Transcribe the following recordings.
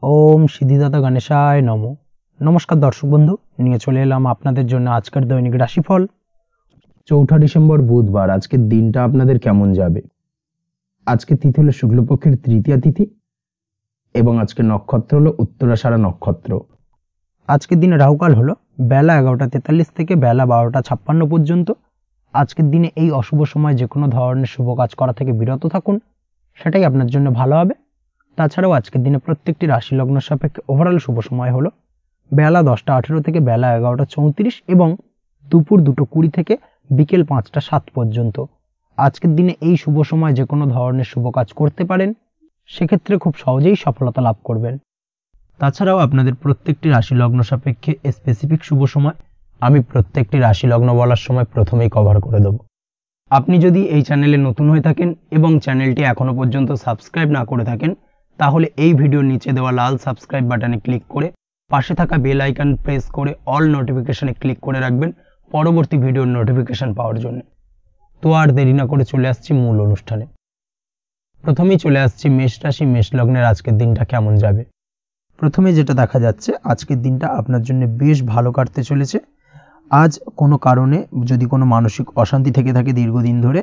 ওম সিদ্ধিদাতা গণেশায় নমো। নমস্কার দর্শক বন্ধু, নিয়ে চলে এলাম আপনাদের জন্য আজকের দৈনিক রাশিফল। 4 ডিসেম্বর বুধবার। আজকের দিনটা আপনাদের কেমন যাবে? আজকে তিথি হলো শুক্লপক্ষের তৃতীয়া তিথি এবং আজকে নক্ষত্র হলো উত্তরাষাঢ়া নক্ষত্র। আজকের দিনে রাহুকাল হলো বেলা 11:43 থেকে বেলা 12:56 পর্যন্ত। আজকের দিনে এই অশুভ সময় যে কোনো ধরনের শুভ কাজ করা থেকে বিরত থাকুন, সেটাই আপনার জন্য ভালো হবে। তাছাড়াও আজকের দিনে প্রত্যেকটি রাশি লগ্ন সাপেক্ষে ওভারঅল শুভ সময় হলো বেলা 10:18 থেকে বেলা 11:34 এবং দুপুর 2:20 থেকে বিকেল 5:07 পর্যন্ত। আজকের দিনে এই শুভ সময় যে কোনো ধরনের শুভ কাজ করতে পারেন, সেক্ষেত্রে খুব সহজেই সফলতা লাভ করবেন। তাছাড়াও আপনাদের প্রত্যেকটি রাশি লগ্ন সাপেক্ষে স্পেসিফিক শুভ সময় আমি প্রত্যেকটি রাশি লগ্ন বলার সময় প্রথমেই কভার করে দেব। আপনি যদি এই চ্যানেলে নতুন হয়ে থাকেন এবং চ্যানেলটি এখনো পর্যন্ত সাবস্ক্রাইব না করে থাকেন, তাহলে এই ভিডিওর নিচে দেওয়া লাল সাবস্ক্রাইব বাটনে ক্লিক করে পাশে থাকা বেল আইকন প্রেস করে অল নোটিফিকেশনে ক্লিক করে রাখবেন পরবর্তী ভিডিওর নোটিফিকেশন পাওয়ার জন্য। তো আর দেরি না করে চলে আসছি মূল অনুষ্ঠানে। প্রথমেই চলে আসছি মেষ রাশি, মেষ লগ্নের আজকের দিনটা কেমন যাবে। প্রথমে যেটা দেখা যাচ্ছে, আজকের দিনটা আপনার জন্য বেশ ভালো কাটতে চলেছে। আজ কোনো কারণে যদি কোনো মানসিক অশান্তি থেকে থাকে দীর্ঘদিন ধরে,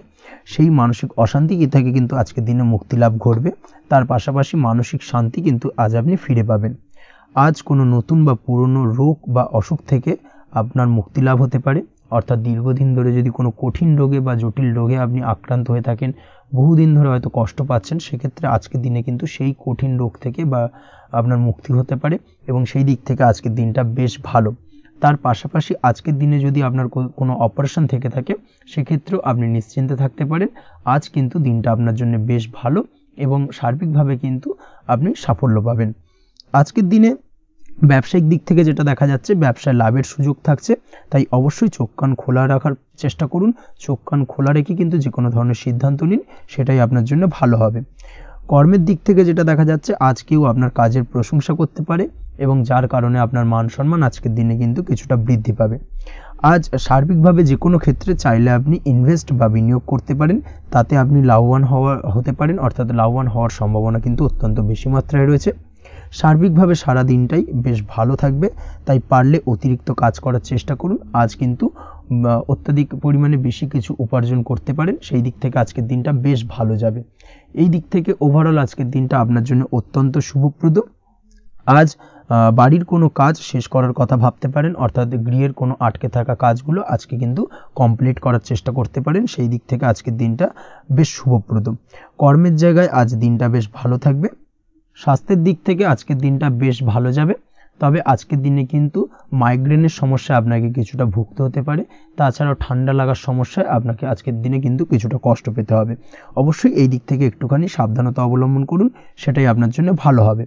সেই মানসিক অশান্তি থেকে কিন্তু আজকের দিনে মুক্তি লাভ ঘটবে। তার পাশাপাশি মানসিক শান্তি কিন্তু আজ আপনি ফিরে পাবেন। আজ কোনো নতুন বা পুরনো রোগ বা অসুখ থেকে আপনার মুক্তি লাভ হতে পারে। অর্থাৎ দীর্ঘদিন ধরে যদি কোনো কঠিন রোগে বা জটিল রোগে আপনি আক্রান্ত হয়ে থাকেন, বহুদিন ধরে হয়তো কষ্ট পাচ্ছেন, সেক্ষেত্রে আজকের দিনে কিন্তু সেই কঠিন রোগ থেকে বা আপনার মুক্তি হতে পারে এবং সেই দিক থেকে আজকের দিনটা বেশ ভালো। তার পাশাপাশি আজকের দিনে যদি আপনার কোনো অপারেশন থেকে থাকে, সেক্ষেত্রেও আপনি নিশ্চিন্তে থাকতে পারেন। আজ কিন্তু দিনটা আপনার জন্য বেশ ভালো এবং সার্বিকভাবে কিন্তু আপনি সাফল্য পাবেন। আজকের দিনে ব্যবসায়িক দিক থেকে যেটা দেখা যাচ্ছে, ব্যবসায় লাভের সুযোগ থাকছে, তাই অবশ্যই চোখ কান খোলা রাখার চেষ্টা করুন। চোখ কান খোলা রেখে কিন্তু যে কোনো ধরনের সিদ্ধান্ত নিন, সেটাই আপনার জন্য ভালো হবে। কর্মের দিক থেকে যেটা দেখা যাচ্ছে, আজ কেউ আপনার কাজের প্রশংসা করতে পারে এবং যার কারণে আপনার মান সম্মান আজকের দিনে কিন্তু কিছুটা বৃদ্ধি পাবে। আজ সার্বিকভাবে যে কোনো ক্ষেত্রে চাইলে আপনি ইনভেস্ট বা বিনিয়োগ করতে পারেন, তাতে আপনি লাভবান হতে পারেন। অর্থাৎ লাভবান হওয়ার সম্ভাবনা কিন্তু অত্যন্ত বেশি মাত্রায় রয়েছে। সার্বিকভাবে সারা দিনটাই বেশ ভালো থাকবে, তাই পারলে অতিরিক্ত কাজ করার চেষ্টা করুন। আজ কিন্তু অত্যাধিক পরিমাণে বেশি কিছু উপার্জন করতে পারেন, সেই দিক থেকে আজকের দিনটা বেশ ভালো যাবে। এই দিক থেকে ওভারঅল আজকের দিনটা আপনার জন্য অত্যন্ত শুভপ্রদ। আজ বাড়ির কোনো কাজ শেষ করার কথা ভাবতে পারেন, অর্থাৎ গৃহের কোনো আটকে থাকা কাজগুলো আজকে কিন্তু কমপ্লিট করার চেষ্টা করতে পারেন। সেই দিক থেকে আজকের দিনটা বেশ শুভপ্রদ। কর্মের জায়গায় আজ দিনটা বেশ ভালো থাকবে। স্বাস্থ্যের দিক থেকে আজকের দিনটা বেশ ভালো যাবে, তবে আজকের দিনে কিন্তু মাইগ্রেনের সমস্যা আপনাকে কিছুটা ভুগতে হতে পারে। তাছাড়াও ঠান্ডা লাগার সমস্যায় আপনাকে আজকের দিনে কিন্তু কিছুটা কষ্ট পেতে হবে। অবশ্যই এই দিক থেকে একটুখানি সাবধানতা অবলম্বন করুন, সেটাই আপনার জন্য ভালো হবে।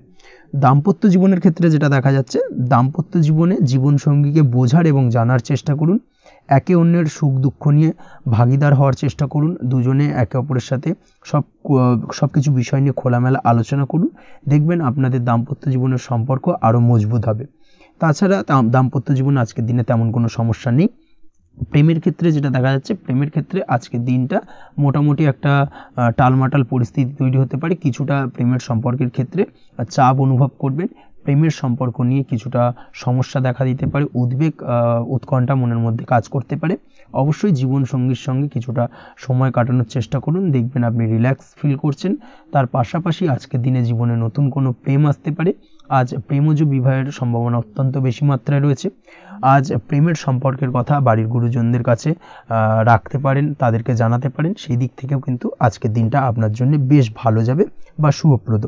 দাম্পত্য জীবনের ক্ষেত্রে যেটা দেখা যাচ্ছে, দাম্পত্য জীবনে জীবনসঙ্গীকে বোঝার এবং জানার চেষ্টা করুন। একে অন্যের সুখ দুঃখ নিয়ে ভাগিদার হওয়ার চেষ্টা করুন। দুজনে একে অপরের সাথে সব কিছু বিষয় নিয়ে খোলামেলা আলোচনা করুন। দেখবেন আপনাদের দাম্পত্য জীবনের সম্পর্ক আরও মজবুত হবে। তাছাড়া দাম্পত্য জীবনে আজকের দিনে তেমন কোনো সমস্যা নেই। প্রেমের ক্ষেত্রে যেটা দেখা যাচ্ছে, প্রেমের ক্ষেত্রে আজকের দিনটা মোটামুটি একটা টালমাটাল পরিস্থিতি তৈরি হতে পারে। কিছুটা প্রেমের সম্পর্কের ক্ষেত্রে চাপ অনুভব করবেন। প্রেমের সম্পর্ক নিয়ে কিছুটা সমস্যা দেখা দিতে পারে, উদ্বেগ উৎকণ্ঠা মনের মধ্যে কাজ করতে পারে। অবশ্যই জীবনসঙ্গীর সঙ্গে কিছুটা সময় কাটানোর চেষ্টা করুন, দেখবেন আপনি রিল্যাক্স ফিল করছেন। তার পাশাপাশি আজকের দিনে জীবনে নতুন কোনো প্রেম আসতে পারে। আজ প্রেমজ বিবাহের সম্ভাবনা অত্যন্ত বেশি মাত্রায় রয়েছে। আজ প্রেমের সম্পর্কের কথা বাড়ির গুরুজনদের কাছে রাখতে পারেন, তাদেরকে জানাতে পারেন। সেই দিক থেকেও কিন্তু আজকের দিনটা আপনার জন্য বেশ ভালো যাবে বা শুভপ্রদ।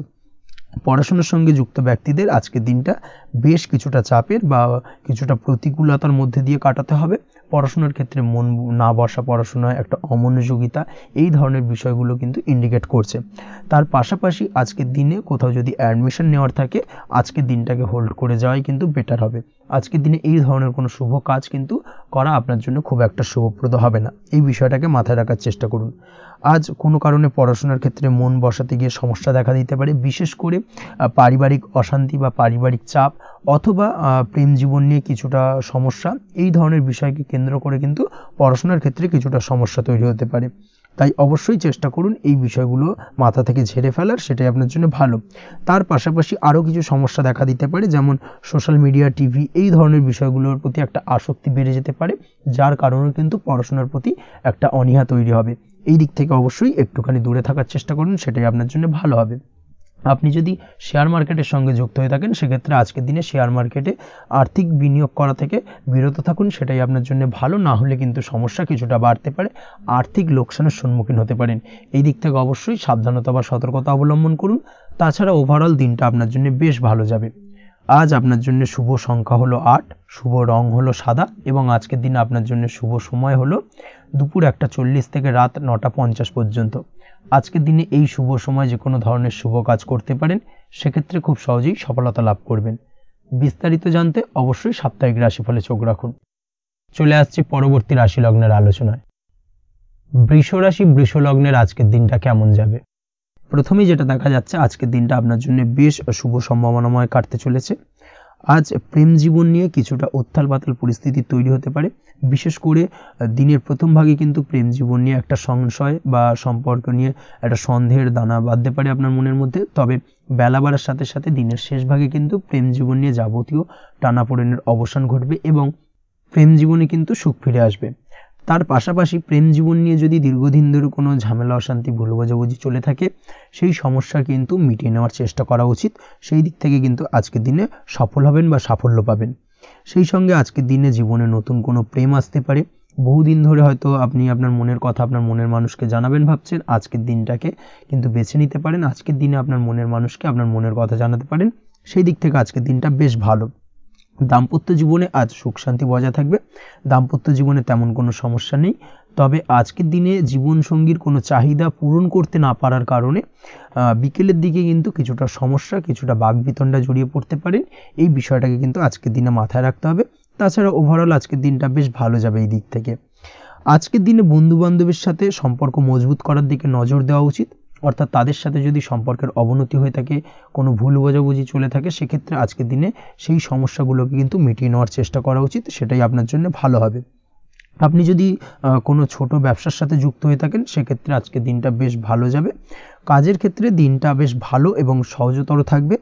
পড়াশোনার সঙ্গে যুক্ত ব্যক্তিদের আজকের দিনটা বেশ কিছুটা চাপের বা কিছুটা প্রতিকূলতার মধ্যে দিয়ে কাটাতে হবে। পড়াশোনার ক্ষেত্রে মন না বসা, পড়াশোনায় একটা অমনোযোগিতা, এই ধরনের বিষয়গুলো কিন্তু ইন্ডিকেট করছে। তার পাশাপাশি আজকের দিনে কোথাও যদি অ্যাডমিশন নেওয়ার থাকে, আজকের দিনটাকে হোল্ড করে যাওয়াই কিন্তু বেটার হবে। আজকের দিনে এই ধরনের কোনো শুভ কাজ কিন্তু করা আপনার জন্য খুব একটা শুভপ্রদ হবে না, এই বিষয়টাকে মাথায় রাখার চেষ্টা করুন। আজ কোনো কারণে পড়াশোনার ক্ষেত্রে মন বসাতে গিয়ে সমস্যা দেখা দিতে পারে, বিশেষ করে পারিবারিক অশান্তি বা পারিবারিক চাপ অথবা প্রেম জীবন নিয়ে কিছুটা সমস্যা, এই ধরনের বিষয়কে কেন্দ্র করে কিন্তু পড়াশোনার ক্ষেত্রে কিছুটা সমস্যা তৈরি হতে পারে। তাই অবশ্যই চেষ্টা করুন এই বিষয়গুলো মাথা থেকে ঝেড়ে ফেলার, সেটাই আপনার জন্য ভালো। তার পাশাপাশি আরও কিছু সমস্যা দেখা দিতে পারে, যেমন সোশ্যাল মিডিয়া, টিভি এই ধরনের বিষয়গুলোর প্রতি একটা আসক্তি বেড়ে যেতে পারে, যার কারণে কিন্তু পড়াশোনার প্রতি একটা অনীহা তৈরি হবে। এই দিক থেকে অবশ্যই একটুখানি দূরে থাকার চেষ্টা করুন, সেটাই আপনার জন্য ভালো হবে। আপনি যদি শেয়ার মার্কেটের সঙ্গে যুক্ত হয়ে থাকেন, সেক্ষেত্রে আজকের দিনে শেয়ার মার্কেটে আর্থিক বিনিয়োগ করা থেকে বিরত থাকুন, সেটাই আপনার জন্য ভালো। না হলে কিন্তু সমস্যা কিছুটা বাড়তে পারে, আর্থিক লোকসানের সম্মুখীন হতে পারেন। এই দিক থেকে অবশ্যই সাবধানতা বা সতর্কতা অবলম্বন করুন। তাছাড়া ওভারঅল দিনটা আপনার জন্য বেশ ভালো যাবে। আজ আপনার জন্য শুভ সংখ্যা হলো 8, শুভ রং হলো সাদা, এবং আজকের দিনে আপনার জন্য শুভ সময় হলো দুপুর 1:40 থেকে রাত 9:50 পর্যন্ত। আজকের দিনে এই শুভ সময় যে কোনো ধরনের শুভ কাজ করতে পারেন, সেক্ষেত্রে খুব সহজেই সফলতা লাভ করবেন। বিস্তারিত জানতে অবশ্যই সাপ্তাহিক রাশিফলে চোখ রাখুন। চলে আসছি পরবর্তী রাশি লগ্নের আলোচনায়। বৃষ রাশি, বৃষ লগ্নের আজকের দিনটা কেমন যাবে? প্রথমেই যেটা দেখা যাচ্ছে, আজকের দিনটা আপনার জন্য বেশ শুভ সম্ভাবনাময় কাটতে চলেছে। আজ প্রেম জীবন নিয়ে কিছুটা উত্থাল পাতাল পরিস্থিতি তৈরি হতে পারে। বিশেষ করে দিনের প্রথম ভাগে কিন্তু প্রেম জীবন নিয়ে একটা সংশয় বা সম্পর্ক নিয়ে একটা সন্দেহের দানা বাঁধতে পারে আপনার মনের মধ্যে। তবে বেলা বাড়ার সাথে সাথে দিনের শেষ ভাগে কিন্তু প্রেম জীবন নিয়ে যাবতীয় টানাপোড়েনের অবসান ঘটবে এবং প্রেম জীবনে কিন্তু সুখ ফিরে আসবে। তার পাশাপাশি প্রেম জীবন নিয়ে যদি দীর্ঘদিন ধরে কোনো ঝামেলা, অশান্তি, ভুল বোঝাবুঝি চলে থাকে, সেই সমস্যা কিন্তু মিটিয়ে নেওয়ার চেষ্টা করা উচিত। সেই দিক থেকে কিন্তু আজকের দিনে সফল হবেন বা সাফল্য পাবেন। সেই সঙ্গে আজকের দিনে জীবনে নতুন কোনো প্রেম আসতে পারে। বহুদিন ধরে হয়তো আপনি আপনার মনের কথা আপনার মনের মানুষকে জানাবেন ভাবছেন, আজকের দিনটাকে কিন্তু বেছে নিতে পারেন। আজকের দিনে আপনার মনের মানুষকে আপনার মনের কথা জানাতে পারেন। সেই দিক থেকে আজকের দিনটা বেশ ভালো। দাম্পত্য জীবনে আজ সুখ শান্তি বজায় থাকবে। দাম্পত্য জীবনে তেমন কোনো সমস্যা নেই। তবে আজকের দিনে জীবনসঙ্গীর কোনো চাহিদা পূরণ করতে না পারার কারণে বিকেলের দিকে কিন্তু কিছুটা সমস্যা, কিছুটা বাকবিতণ্ডা জড়িয়ে পড়তে পারেন। এই বিষয়টাকে কিন্তু আজকের দিনে মাথায় রাখতে হবে। তাছাড়া ওভারঅল আজকের দিনটা বেশ ভালো যাবে এই দিক থেকে। আজকের দিনে বন্ধু বান্ধবের সাথে সম্পর্ক মজবুত করার দিকে নজর দেওয়া উচিত। অর্থাৎ তাদের সাথে যদি সম্পর্কের অবনতি হয়ে থাকে, কোনো ভুল বোঝাবুঝি চলে থাকে, সেক্ষেত্রে আজকের দিনে সেই সমস্যাগুলোকে কিন্তু মিটিয়ে নেওয়ার চেষ্টা করা উচিত। সেটাই আপনার জন্য ভালো হবে। আপনি যদি কোনো ছোট ব্যবসার সাথে যুক্ত হয়ে থাকেন, সেক্ষেত্রে আজকের দিনটা বেশ ভালো যাবে। কাজের ক্ষেত্রে দিনটা বেশ ভালো এবং সহজতর থাকবে।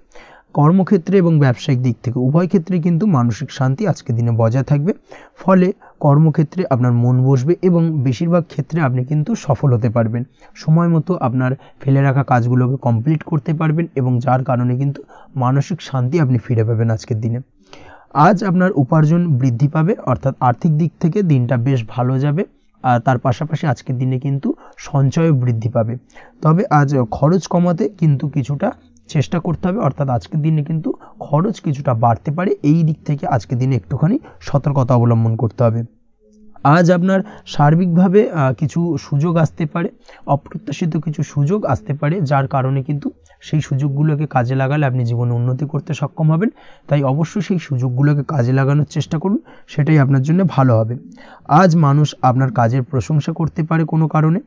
কর্মক্ষেত্রে এবং ব্যবসায়িক দিক থেকে উভয় ক্ষেত্রে কিন্তু মানসিক শান্তি আজকের দিনে বজায় থাকবে। ফলে কর্মক্ষেত্রে আপনার মন বসবে এবং বেশিরভাগ ক্ষেত্রে আপনি কিন্তু সফল হতে পারবেন। সময় মতো আপনার ফেলে রাখা কাজগুলোকে কমপ্লিট করতে পারবেন এবং যার কারণে কিন্তু মানসিক শান্তি আপনি ফিরে পাবেন আজকের দিনে। আজ আপনার উপার্জন বৃদ্ধি পাবে, অর্থাৎ আর্থিক দিক থেকে দিনটা বেশ ভালো যাবে। আর তার পাশাপাশি আজকের দিনে কিন্তু সঞ্চয় বৃদ্ধি পাবে। তবে আজ খরচ কমাতে কিন্তু কিছুটা চেষ্টা করতে হবে, অর্থাৎ আজকের দিনে কিন্তু খরচ কিছুটা বাড়তে পারে। এই দিক থেকে আজকের দিনে একটুখানি সতর্কতা অবলম্বন করতে হবে। আজ আপনার সার্বিকভাবে কিছু সুযোগ আসতে পারে, অপ্রত্যাশিত কিছু সুযোগ আসতে পারে, যার কারণে কিন্তু সেই সুযোগগুলোকে কাজে লাগালে আপনি জীবনে উন্নতি করতে সক্ষম হবেন। তাই অবশ্যই সেই সুযোগগুলোকে কাজে লাগানোর চেষ্টা করুন, সেটাই আপনার জন্য ভালো হবে। আজ মানুষ আপনার কাজের প্রশংসা করতে পারে কোনো কারণে।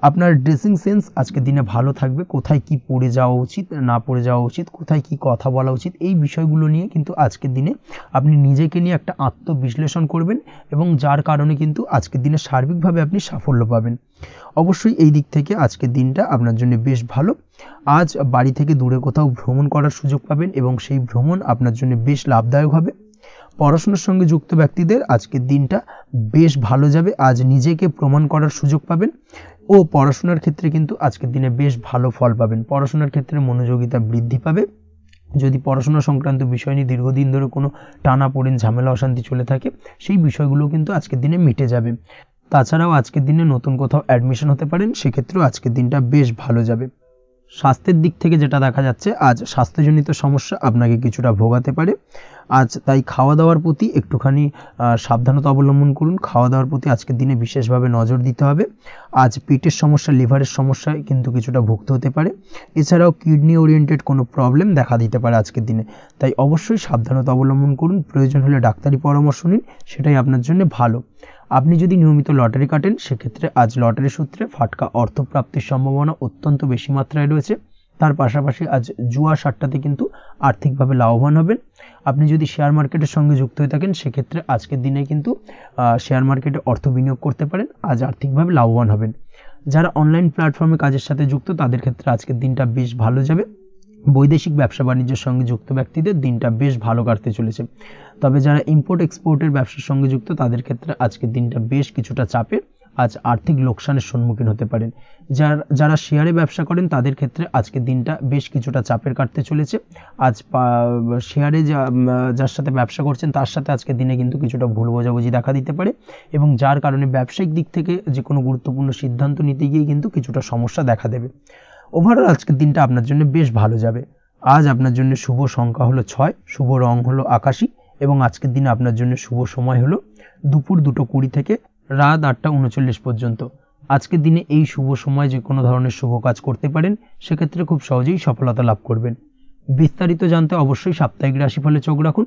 আপনার ড্রেসিং সেন্স আজকের দিনে ভালো থাকবে। কোথায় কি পরে যাওয়া উচিত, না পরে যাওয়া উচিত, কোথায় কি কথা বলা উচিত, এই বিষয়গুলো নিয়ে কিন্তু আজকের দিনে আপনি নিজেকে নিয়ে একটা আত্মবিশ্লেষণ করবেন এবং যার কারণে কিন্তু আজকের দিনে সার্বিকভাবে আপনি সাফল্য পাবেন। অবশ্যই এই দিক থেকে আজকের দিনটা আপনার জন্য বেশ ভালো। আজ বাড়ি থেকে দূরে কোথাও ভ্রমণ করার সুযোগ পাবেন এবং সেই ভ্রমণ আপনার জন্য বেশ লাভদায়ক হবে। পড়াশোনার সঙ্গে যুক্ত ব্যক্তিদের আজকের দিনটা বেশ ভালো যাবে। আজ নিজেকে প্রমাণ করার সুযোগ পাবেন ও পড়াশোনার ক্ষেত্রে কিন্তু আজকের দিনে বেশ ভালো ফল পাবেন। পড়াশোনার ক্ষেত্রে মনোযোগিতা বৃদ্ধি পাবে। যদি পড়াশোনা সংক্রান্ত বিষয় নিয়ে দীর্ঘদিন ধরে কোনো টানাপোড়েন, ঝামেলা, অশান্তি চলে থাকে, সেই বিষয়গুলো কিন্তু আজকের দিনে মিটে যাবে। তাছাড়াও আজকের দিনে নতুন কোথাও অ্যাডমিশন হতে পারেন, সেক্ষেত্রেও আজকের দিনটা বেশ ভালো যাবে। স্বাস্থ্যের দিক থেকে যেটা দেখা যাচ্ছে, আজ স্বাস্থ্যজনিত সমস্যা আপনাকে কিছুটা ভোগাতে পারে। আজ তাই খাওয়া দাওয়ার প্রতি একটুখানি সাবধানতা অবলম্বন করুন। খাওয়া দাওয়ার প্রতি আজকের দিনে বিশেষভাবে নজর দিতে হবে। আজ পেটের সমস্যা, লিভারের সমস্যায় কিন্তু কিছুটা ভুগতে হতে পারে। এছাড়াও কিডনি ওরিয়েন্টেড কোনো প্রবলেম দেখা দিতে পারে আজকের দিনে। তাই অবশ্যই সাবধানতা অবলম্বন করুন। প্রয়োজন হলে ডাক্তারি পরামর্শ নিন, সেটাই আপনার জন্য ভালো। আপনি যদি নিয়মিত লটারি কাটেন, সেক্ষেত্রে আজ লটারি সূত্রে ফাটকা অর্থপ্রাপ্তির সম্ভাবনা অত্যন্ত বেশি মাত্রায় রয়েছে। তার পাশাপাশি আজ জুয়া সাট্টাতে কিন্তু আর্থিকভাবে লাভবান হবেন। আপনি যদি শেয়ার মার্কেটের সঙ্গে যুক্ত হয়ে থাকেন, সেক্ষেত্রে আজকের দিনে কিন্তু শেয়ার মার্কেটে অর্থ বিনিয়োগ করতে পারেন। আজ আর্থিকভাবে লাভবান হবেন। যারা অনলাইন প্ল্যাটফর্মে কাজের সাথে যুক্ত তাদের ক্ষেত্রে আজকের দিনটা বেশ ভালো যাবে। বৈদেশিক ব্যবসা বাণিজ্যের সঙ্গে যুক্ত ব্যক্তিদের দিনটা বেশ ভালো কাটতে চলেছে। তবে যারা ইম্পোর্ট এক্সপোর্টের ব্যবসার সঙ্গে যুক্ত তাদের ক্ষেত্রে আজকের দিনটা বেশ কিছুটা চাপের, আজ আর্থিক লোকসানের সম্মুখীন হতে পারেন। যারা শেয়ারে ব্যবসা করেন তাদের ক্ষেত্রে আজকের দিনটা বেশ কিছুটা চাপের কাটতে চলেছে। আজ শেয়ারে যার সাথে ব্যবসা করছেন তার সাথে আজকের দিনে কিন্তু কিছুটা ভুল বোঝাবুঝি দেখা দিতে পারে, এবং যার কারণে ব্যবসায়িক দিক থেকে যে কোনো গুরুত্বপূর্ণ সিদ্ধান্ত নিতে গিয়ে কিন্তু কিছুটা সমস্যা দেখা দেবে। ওভারঅল আজকের দিনটা আপনার জন্য বেশ ভালো যাবে। আজ আপনার জন্য শুভ সংখ্যা হলো 6, শুভ রং হলো আকাশী, এবং আজকের দিনে আপনার জন্য শুভ সময় হলো দুপুর 2:20 থেকে রাত 8:39 পর্যন্ত। আজকের দিনে এই শুভ সময় যে কোনো ধরনের শুভ কাজ করতে পারেন, সেক্ষেত্রে খুব সহজেই সফলতা লাভ করবেন। বিস্তারিত জানতে অবশ্যই সাপ্তাহিক রাশিফলে চোখ রাখুন।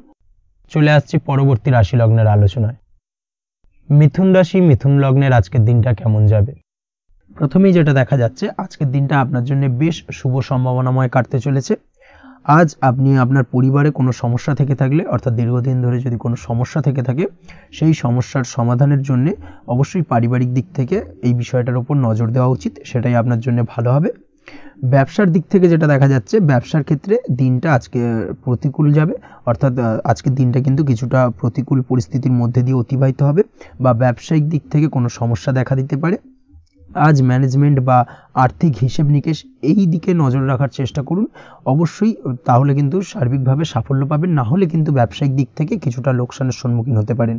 চলে আসছে পরবর্তী রাশি লগ্নের আলোচনায়। মিথুন রাশি, মিথুন লগ্নের আজকের দিনটা কেমন যাবে? প্রথমেই যেটা দেখা যাচ্ছে, আজকের দিনটা আপনার জন্য বেশ শুভ সম্ভাবনাময় কাটতে চলেছে। আজ আপনি আপনার পরিবারে কোনো সমস্যা থেকে থাকলে, অর্থাৎ দীর্ঘদিন ধরে যদি কোনো সমস্যা থেকে থাকে, সেই সমস্যার সমাধানের জন্য অবশ্যই পারিবারিক দিক থেকে এই বিষয়টার উপর নজর দেওয়া উচিত, সেটাই আপনার জন্য ভালো হবে। ব্যবসার দিক থেকে যেটা দেখা যাচ্ছে, ব্যবসার ক্ষেত্রে দিনটা আজকে প্রতিকূল যাবে, অর্থাৎ আজকের দিনটা কিন্তু কিছুটা প্রতিকূল পরিস্থিতির মধ্যে দিয়ে অতিবাহিত হবে, বা ব্যবসায়িক দিক থেকে কোনো সমস্যা দেখা দিতে পারে। আজ ম্যানেজমেন্ট বা আর্থিক হিসেব নিকেশ এই দিকে নজর রাখার চেষ্টা করুন অবশ্যই, তাহলে কিন্তু সার্বিকভাবে সাফল্য পাবেন। না হলে কিন্তু ব্যবসায়িক দিক থেকে কিছুটা লোকসানের সম্মুখীন হতে পারেন।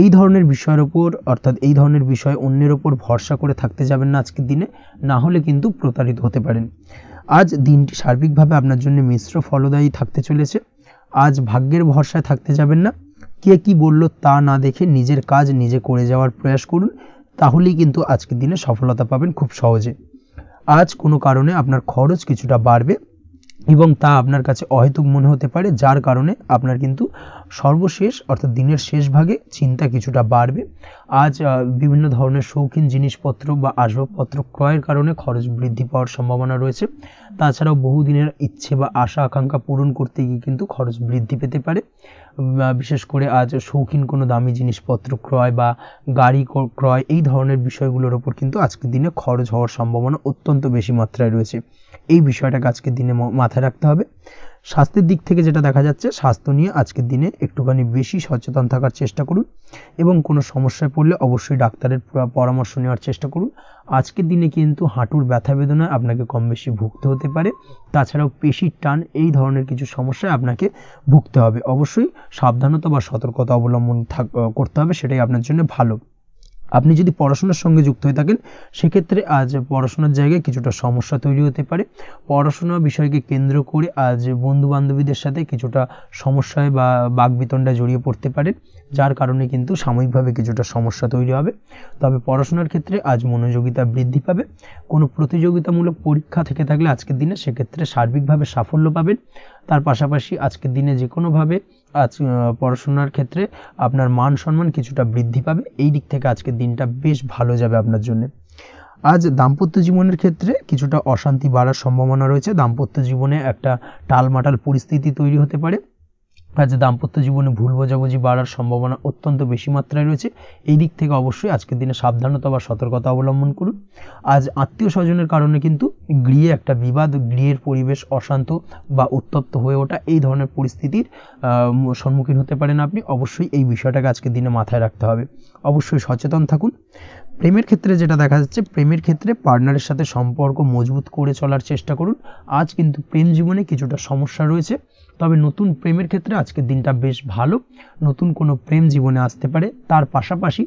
এই ধরনের বিষয়ের ওপর, অর্থাৎ এই ধরনের বিষয় অন্যের ওপর ভরসা করে থাকতে যাবেন না আজকের দিনে, না হলে কিন্তু প্রতারিত হতে পারেন। আজ দিনটি সার্বিকভাবে আপনার জন্য মিশ্র ফলদায়ী থাকতে চলেছে। আজ ভাগ্যের ভরসায় থাকতে যাবেন না। কে কি বলল তা না দেখে নিজের কাজ নিজে করে যাওয়ার প্রয়াস করুন, তাহলেই কিন্তু আজকের দিনে সফলতা পাবেন খুব সহজে। আজ কোনো কারণে আপনার খরচ কিছুটা বাড়বে, এবং তা আপনার কাছে অহেতুক মনে হতে পারে, যার কারণে আপনার কিন্তু সর্বশেষ, অর্থাৎ দিনের শেষ ভাগে চিন্তা কিছুটা বাড়বে। আজ বিভিন্ন ধরনের শৌখিন জিনিসপত্র বা আসবাবপত্র ক্রয়ের কারণে খরচ বৃদ্ধি পাওয়ার সম্ভাবনা রয়েছে। তাছাড়াও বহুদিনের ইচ্ছে বা আশা আকাঙ্ক্ষা পূরণ করতে গিয়ে কিন্তু খরচ বৃদ্ধি পেতে পারে। বিশেষ করে আজ শৌখিন কোনো দামি জিনিসপত্র ক্রয় বা গাড়ি ক্রয়, এই ধরনের বিষয়গুলোর ওপর কিন্তু আজকের দিনে খরচ হওয়ার সম্ভাবনা অত্যন্ত বেশি মাত্রায় রয়েছে। এই বিষয়টাকে আজকের দিনে মাথায় রাখতে হবে। স্বাস্থ্যের দিক থেকে যেটা দেখা যাচ্ছে, স্বাস্থ্য নিয়ে আজকের দিনে একটুখানি বেশি সচেতন থাকার চেষ্টা করুন, এবং কোনো সমস্যায় পড়লে অবশ্যই ডাক্তারের পরামর্শ নেওয়ার চেষ্টা করুন। আজকের দিনে কিন্তু হাঁটুর ব্যথা বেদনায় আপনাকে কম বেশি ভুগতে হতে পারে। তাছাড়াও পেশির টান, এই ধরনের কিছু সমস্যায় আপনাকে ভুগতে হবে। অবশ্যই সাবধানতা বা সতর্কতা অবলম্বন করতে হবে, সেটাই আপনার জন্য ভালো। আপনি যদি পড়াশোনার সঙ্গে যুক্ত হয়ে থাকেন, সেক্ষেত্রে আজ পড়াশোনার জায়গায় কিছুটা সমস্যা তৈরি হতে পারে। পড়াশোনা বিষয়কে কেন্দ্র করে আজ বন্ধু বান্ধবীদের সাথে কিছুটা সমস্যায় বা বাকবিতণ্ডায় জড়িয়ে পড়তে পারেন, যার কারণে কিন্তু সাময়িকভাবে কিছুটা সমস্যা তৈরি হবে। তবে পড়াশোনার ক্ষেত্রে আজ মনোযোগিতা বৃদ্ধি পাবে। কোনো প্রতিযোগিতামূলক পরীক্ষা থেকে থাকলে আজকের দিনে সেক্ষেত্রে সার্বিকভাবে সাফল্য পাবেন। তার পাশাপাশি আজকের দিনে যে কোনোভাবে আজ পড়াশোনার ক্ষেত্রে আপনার মান সম্মান কিছুটা বৃদ্ধি পাবে। এই দিক থেকে আজকের দিনটা বেশ ভালো যাবে আপনার জন্য। আজ দাম্পত্য জীবনের ক্ষেত্রে কিছুটা অশান্তি বাড়ার সম্ভাবনা রয়েছে। দাম্পত্য জীবনে একটা টালমাটাল পরিস্থিতি তৈরি হতে পারে। আজ দাম্পত্য জীবনে ভুল বোঝাবুঝি বাড়ার সম্ভাবনা অত্যন্ত বেশি মাত্রায় রয়েছে। এই দিক থেকে অবশ্যই আজকের দিনে সাবধানতা বা সতর্কতা অবলম্বন করুন। আজ আত্মীয় স্বজনের কারণে কিন্তু গৃহে একটা বিবাদ, গৃহের পরিবেশ অশান্ত বা উত্তপ্ত হয়ে ওঠা, এই ধরনের পরিস্থিতির সম্মুখীন হতে পারেন আপনি। অবশ্যই এই বিষয়টাকে আজকের দিনে মাথায় রাখতে হবে। অবশ্যই সচেতন থাকুন। প্রেমের ক্ষেত্রে যেটা দেখা যাচ্ছে, প্রেমের ক্ষেত্রে পার্টনারের সাথে সম্পর্ক মজবুত করে চলার চেষ্টা করুন। আজ কিন্তু প্রেম জীবনে কিছুটা সমস্যা রয়েছে, তবে নতুন প্রেমের ক্ষেত্রে আজকের দিনটা বেশ ভালো। নতুন কোনো প্রেম জীবনে আসতে পারে, তার পাশাপাশি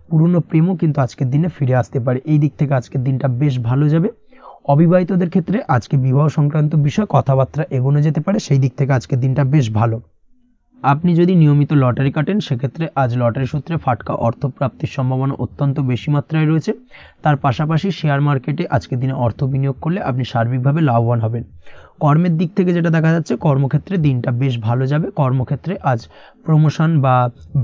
পুরনো প্রেমও কিন্তু আজকের দিনে ফিরে আসতে পারে। এই দিক থেকে আজকের দিনটা বেশ ভালো যাবে। অবিবাহিতদের ক্ষেত্রে আজকে বিবাহ সংক্রান্ত বিষয় কথাবার্তা এগোনো যেতে পারে, সেই দিক থেকে আজকের দিনটা বেশ ভালো। আপনি যদি নিয়মিত লটারি কাটেন, সেক্ষেত্রে আজ লটারি সূত্রে ফাটকা অর্থপ্রাপ্তির সম্ভাবনা অত্যন্ত বেশি মাত্রায় রয়েছে। তার পাশাপাশি শেয়ার মার্কেটে আজকের দিনে অর্থ বিনিয়োগ করলে আপনি সার্বিকভাবে লাভবান হবেন। কর্মের দিক থেকে যেটা দেখা যাচ্ছে, কর্মক্ষেত্রে দিনটা বেশ ভালো যাবে। কর্মক্ষেত্রে আজ প্রমোশন বা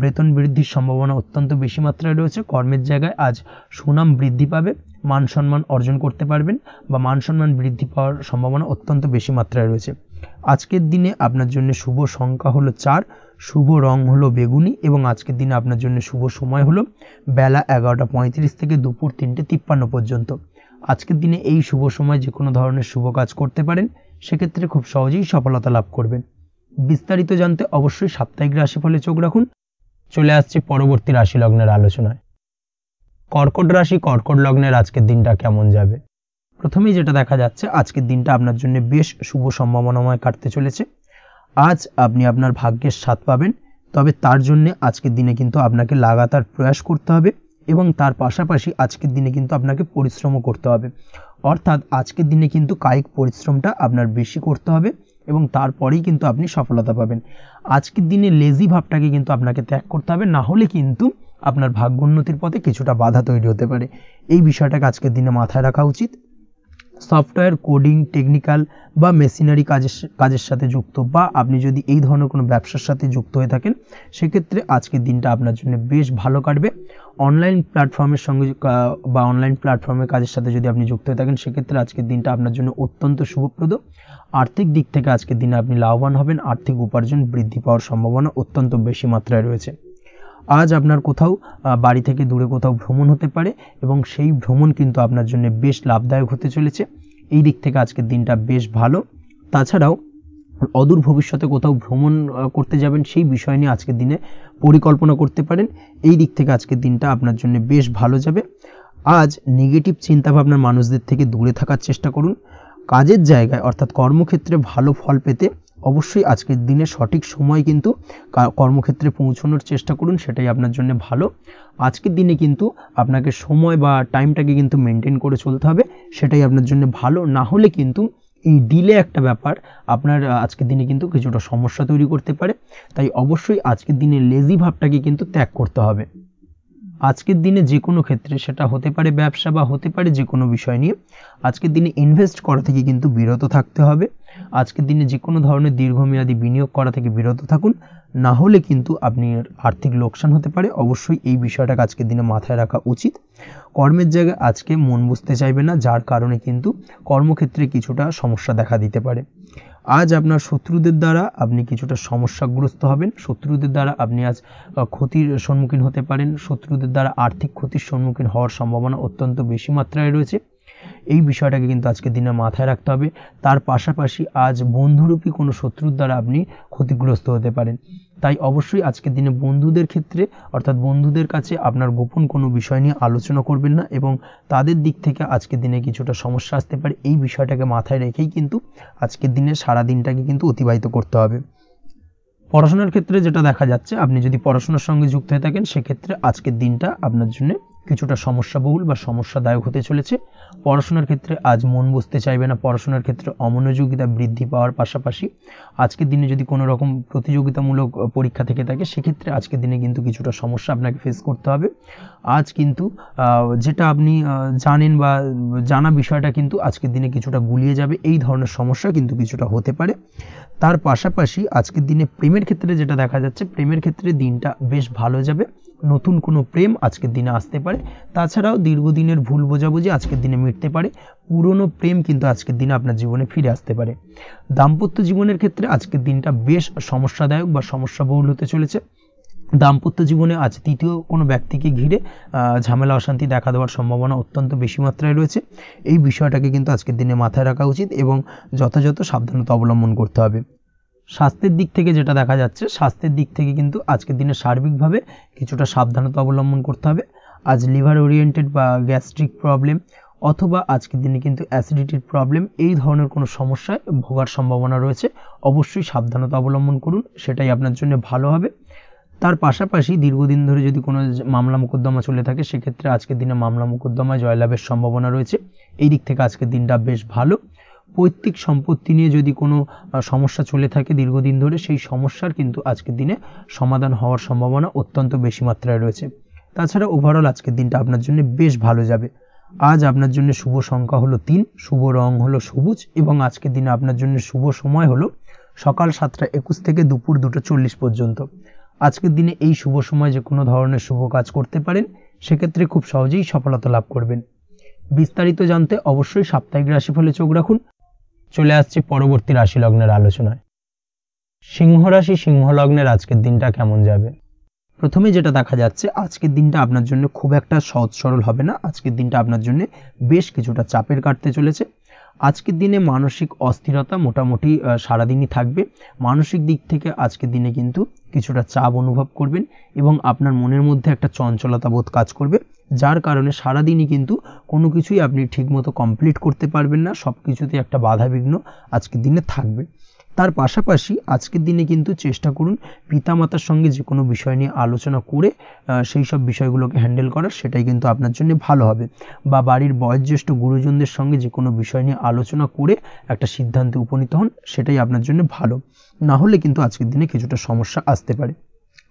বেতন বৃদ্ধির সম্ভাবনা অত্যন্ত বেশি মাত্রায় রয়েছে। কর্মের জায়গায় আজ সুনাম বৃদ্ধি পাবে, মান সম্মান অর্জন করতে পারবেন, বা মান সম্মান বৃদ্ধি পাওয়ার সম্ভাবনা অত্যন্ত বেশি মাত্রায় রয়েছে। আজকের দিনে আপনার জন্য শুভ সংখ্যা হলো 4, শুভ রং হলো বেগুনি, এবং আজকের দিনে আপনার জন্য শুভ সময় হলো বেলা 11:35 থেকে দুপুর 3:53 পর্যন্ত। আজকের দিনে এই শুভ সময় যে কোনো ধরনের শুভ কাজ করতে পারেন, সেক্ষেত্রে খুব সহজেই সফলতা লাভ করবেন। বিস্তারিত জানতে অবশ্যই সাপ্তাহিক রাশিফলে চোখ রাখুন। চলে আসছি পরবর্তী রাশি লগ্নের আলোচনায়। কর্কট রাশি, কর্কট লগ্নের আজকের দিনটা কেমন যাবে? প্রথমেই যেটা দেখা যাচ্ছে, আজকের দিনটা আপনার জন্য বেশ শুভ সম্ভাবনাময় কাটতে চলেছে। আজ আপনি আপনার ভাগ্যের স্বাদ পাবেন, তবে তার জন্য আজকের দিনে কিন্তু আপনাকে লাগাতার প্রয়াস করতে হবে এবং তার পাশাপাশি আজকের দিনে কিন্তু আপনাকে পরিশ্রমও করতে হবে। অর্থাৎ আজকের দিনে কিন্তু কায়িক পরিশ্রমটা আপনার বেশি করতে হবে এবং তারপরেই কিন্তু আপনি সফলতা পাবেন। আজকের দিনে লেজি ভাবটাকে কিন্তু আপনাকে ত্যাগ করতে হবে, না হলে কিন্তু আপনার ভাগ্যোন্নতির পথে কিছুটা বাধা তৈরি হতে পারে। এই বিষয়টাকে আজকের দিনে মাথায় রাখা উচিত। সফটওয়্যার, কোডিং, টেকনিক্যাল বা মেশিনারি কাজের সাথে যুক্ত, বা আপনি যদি এই ধরনের কোনো ব্যবসার সাথে যুক্ত হয়ে থাকেন, সেক্ষেত্রে আজকের দিনটা আপনার জন্য বেশ ভালো কাটবে। অনলাইন প্ল্যাটফর্মের সঙ্গে বা অনলাইন প্ল্যাটফর্মের কাজের সাথে যদি আপনি যুক্ত হয়ে থাকেন, সেক্ষেত্রে আজকের দিনটা আপনার জন্য অত্যন্ত শুভপ্রদ। আর্থিক দিক থেকে আজকের দিনে আপনি লাভবান হবেন, আর্থিক উপার্জন বৃদ্ধি পাওয়ার সম্ভাবনা অত্যন্ত বেশি মাত্রায় রয়েছে। আজ আপনার কোথাও বাড়ি থেকে দূরে কোথাও ভ্রমণ হতে পারে এবং সেই ভ্রমণ কিন্তু আপনার জন্য বেশ লাভদায়ক হতে চলেছে। এই দিক থেকে আজকের দিনটা বেশ ভালো। তাছাড়াও অদূর ভবিষ্যতে কোথাও ভ্রমণ করতে যাবেন, সেই বিষয় নিয়ে আজকের দিনে পরিকল্পনা করতে পারেন। এই দিক থেকে আজকের দিনটা আপনার জন্য বেশ ভালো যাবে। আজ নেগেটিভ চিন্তাভাবনার মানুষদের থেকে দূরে থাকার চেষ্টা করুন। কাজের জায়গায় অর্থাৎ কর্মক্ষেত্রে ভালো ফল পেতে অবশ্যই আজকের দিনে সঠিক সময় কিন্তু কর্মক্ষেত্রে পৌঁছানোর চেষ্টা করুন, সেটাই আপনার জন্য ভালো। আজকের দিনে কিন্তু আপনাকে সময় বা টাইমটাকে কিন্তু মেনটেন করে চলতে হবে, সেটাই আপনার জন্য ভালো। না হলে কিন্তু এই ডিলে একটা ব্যাপার আপনার আজকের দিনে কিন্তু কিছুটা সমস্যা তৈরি করতে পারে। তাই অবশ্যই আজকের দিনে লেজি ভাবটাকে কিন্তু ত্যাগ করতে হবে। আজকের দিনে যে কোনো ক্ষেত্রে, সেটা হতে পারে ব্যবসা বা হতে পারে যে কোনো বিষয় নিয়ে, আজকের দিনে ইনভেস্ট করা থেকে কিন্তু বিরত থাকতে হবে। আজকের দিনে যে কোনো ধরনের দীর্ঘমেয়াদী বিনিয়োগ করা থেকে বিরত থাকুন, না হলে কিন্তু আপনি আর্থিক লোকসান হতে পারে। অবশ্যই এই বিষয়টাকে আজকের দিনে মাথায় রাখা উচিত। কর্মের জায়গায় আজকে মন বসতে চাইবে না, যার কারণে কিন্তু কর্মক্ষেত্রে কিছুটা সমস্যা দেখা দিতে পারে। আজ আপনার শত্রুদের দ্বারা আপনি কিছুটা সমস্যাগ্রস্ত হবেন। শত্রুদের দ্বারা আপনি আজ ক্ষতির সম্মুখীন হতে পারেন। শত্রুদের দ্বারা আর্থিক ক্ষতির সম্মুখীন হওয়ার সম্ভাবনা অত্যন্ত বেশি মাত্রায় রয়েছে। এই বিষয়টাকে কিন্তু আজকের দিনে মাথায় রাখতে হবে। তার পাশাপাশি আজ বন্ধুরূপী কোনো শত্রুর দ্বারা আপনি ক্ষতিগ্রস্ত হতে পারেন। তাই অবশ্যই আজকের দিনে বন্ধুদের ক্ষেত্রে অর্থাৎ বন্ধুদের কাছে আপনার গোপন কোনো বিষয় নিয়ে আলোচনা করবেন না এবং তাদের দিক থেকে আজকের দিনে কিছুটা সমস্যা আসতে পারে। এই বিষয়টাকে মাথায় রেখেই কিন্তু আজকের দিনে সারা দিনটাকে কিন্তু অতিবাহিত করতে হবে। পড়াশোনার ক্ষেত্রে যেটা দেখা যাচ্ছে, আপনি যদি পড়াশোনার সঙ্গে যুক্ত হয়ে থাকেন, সেক্ষেত্রে আজকের দিনটা আপনার জন্য কিছুটা সমস্যাবহুল বা সমস্যাদায়ক হতে চলেছে। পড়াশোনার ক্ষেত্রে আজ মন বসতে চাইবে না। পড়াশোনার ক্ষেত্রে অমনোযোগিতা বৃদ্ধি পাওয়ার পাশাপাশি আজকের দিনে যদি কোনো রকম প্রতিযোগিতামূলক পরীক্ষা থেকে থাকে, সেক্ষেত্রে আজকের দিনে কিন্তু কিছুটা সমস্যা আপনাকে ফেস করতে হবে। আজ কিন্তু যেটা আপনি জানেন বা জানা বিষয়টা কিন্তু আজকের দিনে কিছুটা গুলিয়ে যাবে। এই ধরনের সমস্যা কিন্তু কিছুটা হতে পারে। তার পাশাপাশি আজকের দিনে প্রেমের ক্ষেত্রে যেটা দেখা যাচ্ছে, প্রেমের ক্ষেত্রে দিনটা বেশ ভালো যাবে। নতুন কোনো প্রেম আজকের দিনে আসতে পারে। তাছাড়াও দীর্ঘদিনের ভুল বোঝাবুঝি আজকের দিনে মিটতে পারে। পুরনো প্রেম কিন্তু আজকের দিনে আপনার জীবনে ফিরে আসতে পারে। দাম্পত্য জীবনের ক্ষেত্রে আজকের দিনটা বেশ সমস্যাদায়ক বা সমস্যাবহুল হতে চলেছে। দাম্পত্য জীবনে আজ তৃতীয় কোনো ব্যক্তিকে ঘিরে ঝামেলা অশান্তি দেখা দেওয়ার সম্ভাবনা অত্যন্ত বেশি মাত্রায় রয়েছে। এই বিষয়টাকে কিন্তু আজকের দিনে মাথায় রাখা উচিত এবং যথাযথ সাবধানতা অবলম্বন করতে হবে। স্বাস্থ্যের দিক থেকে যেটা দেখা যাচ্ছে, স্বাস্থ্যের দিক থেকে কিন্তু আজকের দিনে সার্বিকভাবে কিছুটা সাবধানতা অবলম্বন করতে হবে। আজ লিভার ওরিয়েন্টেড বা গ্যাস্ট্রিক প্রবলেম অথবা আজকের দিনে কিন্তু অ্যাসিডিটির প্রবলেম, এই ধরনের কোনো সমস্যায় ভোগার সম্ভাবনা রয়েছে। অবশ্যই সাবধানতা অবলম্বন করুন, সেটাই আপনার জন্য ভালো হবে। তার পাশাপাশি দীর্ঘদিন ধরে যদি কোনো মামলা মোকদ্দমা চলে থাকে, সেক্ষেত্রে আজকের দিনে মামলা মোকদ্দমায় জয়লাভের সম্ভাবনা রয়েছে। এই দিক থেকে আজকের দিনটা বেশ ভালো। পৈতৃক সম্পত্তি নিয়ে যদি কোনো সমস্যা চলে থাকে দীর্ঘদিন ধরে, সেই সমস্যার কিন্তু আজকের দিনে সমাধান হওয়ার সম্ভাবনা অত্যন্ত বেশি মাত্রায় রয়েছে। তাছাড়া ওভারঅল আজকের দিনটা আপনার জন্য বেশ ভালো যাবে। আজ আপনার জন্য শুভ সংখ্যা হলো 3, শুভ রং হলো সবুজ এবং আজকের দিনে আপনার জন্য শুভ সময় হলো সকাল 7:21 থেকে দুপুর 2:40 পর্যন্ত। আজকের দিনে এই শুভ সময় যে কোনো ধরনের শুভ কাজ করতে পারেন, সেক্ষেত্রে খুব সহজেই সফলতা লাভ করবেন। বিস্তারিত জানতে অবশ্যই সাপ্তাহিক রাশিফলে চোখ রাখুন। চলে আসছি পরবর্তী রাশি লগ্নের আলোচনায়। সিংহ রাশি, সিংহ লগ্নের আজকের দিনটা কেমন যাবে? প্রথমে যেটা দেখা যাচ্ছে আজকের দিনটা আপনার জন্য খুব একটা সহজ সরল হবে না। আজকের দিনটা আপনার জন্য বেশ কিছুটা চাপের কাটতে চলেছে। আজকের দিনে মানসিক অস্থিরতা মোটামুটি সারাদিনই থাকবে। মানসিক দিক থেকে আজকের দিনে কিন্তু কিছুটা চাপ অনুভব করবেন এবং আপনার মনের মধ্যে একটা চঞ্চলতা বোধ কাজ করবে, যার কারণে সারাদিনই কিন্তু কোনো কিছুই আপনি ঠিকমতো কমপ্লিট করতে পারবেন না। সব কিছুতে একটা বাধাবিঘ্ন আজকের দিনে থাকবে। তার পাশাপাশি আজকের দিনে কিন্তু চেষ্টা করুন পিতামাতার সঙ্গে যে কোনো বিষয় নিয়ে আলোচনা করে সেই সব বিষয়গুলোকে হ্যান্ডেল করার, সেটাই কিন্তু আপনার জন্য ভালো হবে। বা বাড়ির বয়োজ্যেষ্ঠ গুরুজনদের সঙ্গে যে কোনো বিষয় নিয়ে আলোচনা করে একটা সিদ্ধান্তে উপনীত হন, সেটাই আপনার জন্য ভালো। না হলে কিন্তু আজকের দিনে কিছুটা সমস্যা আসতে পারে।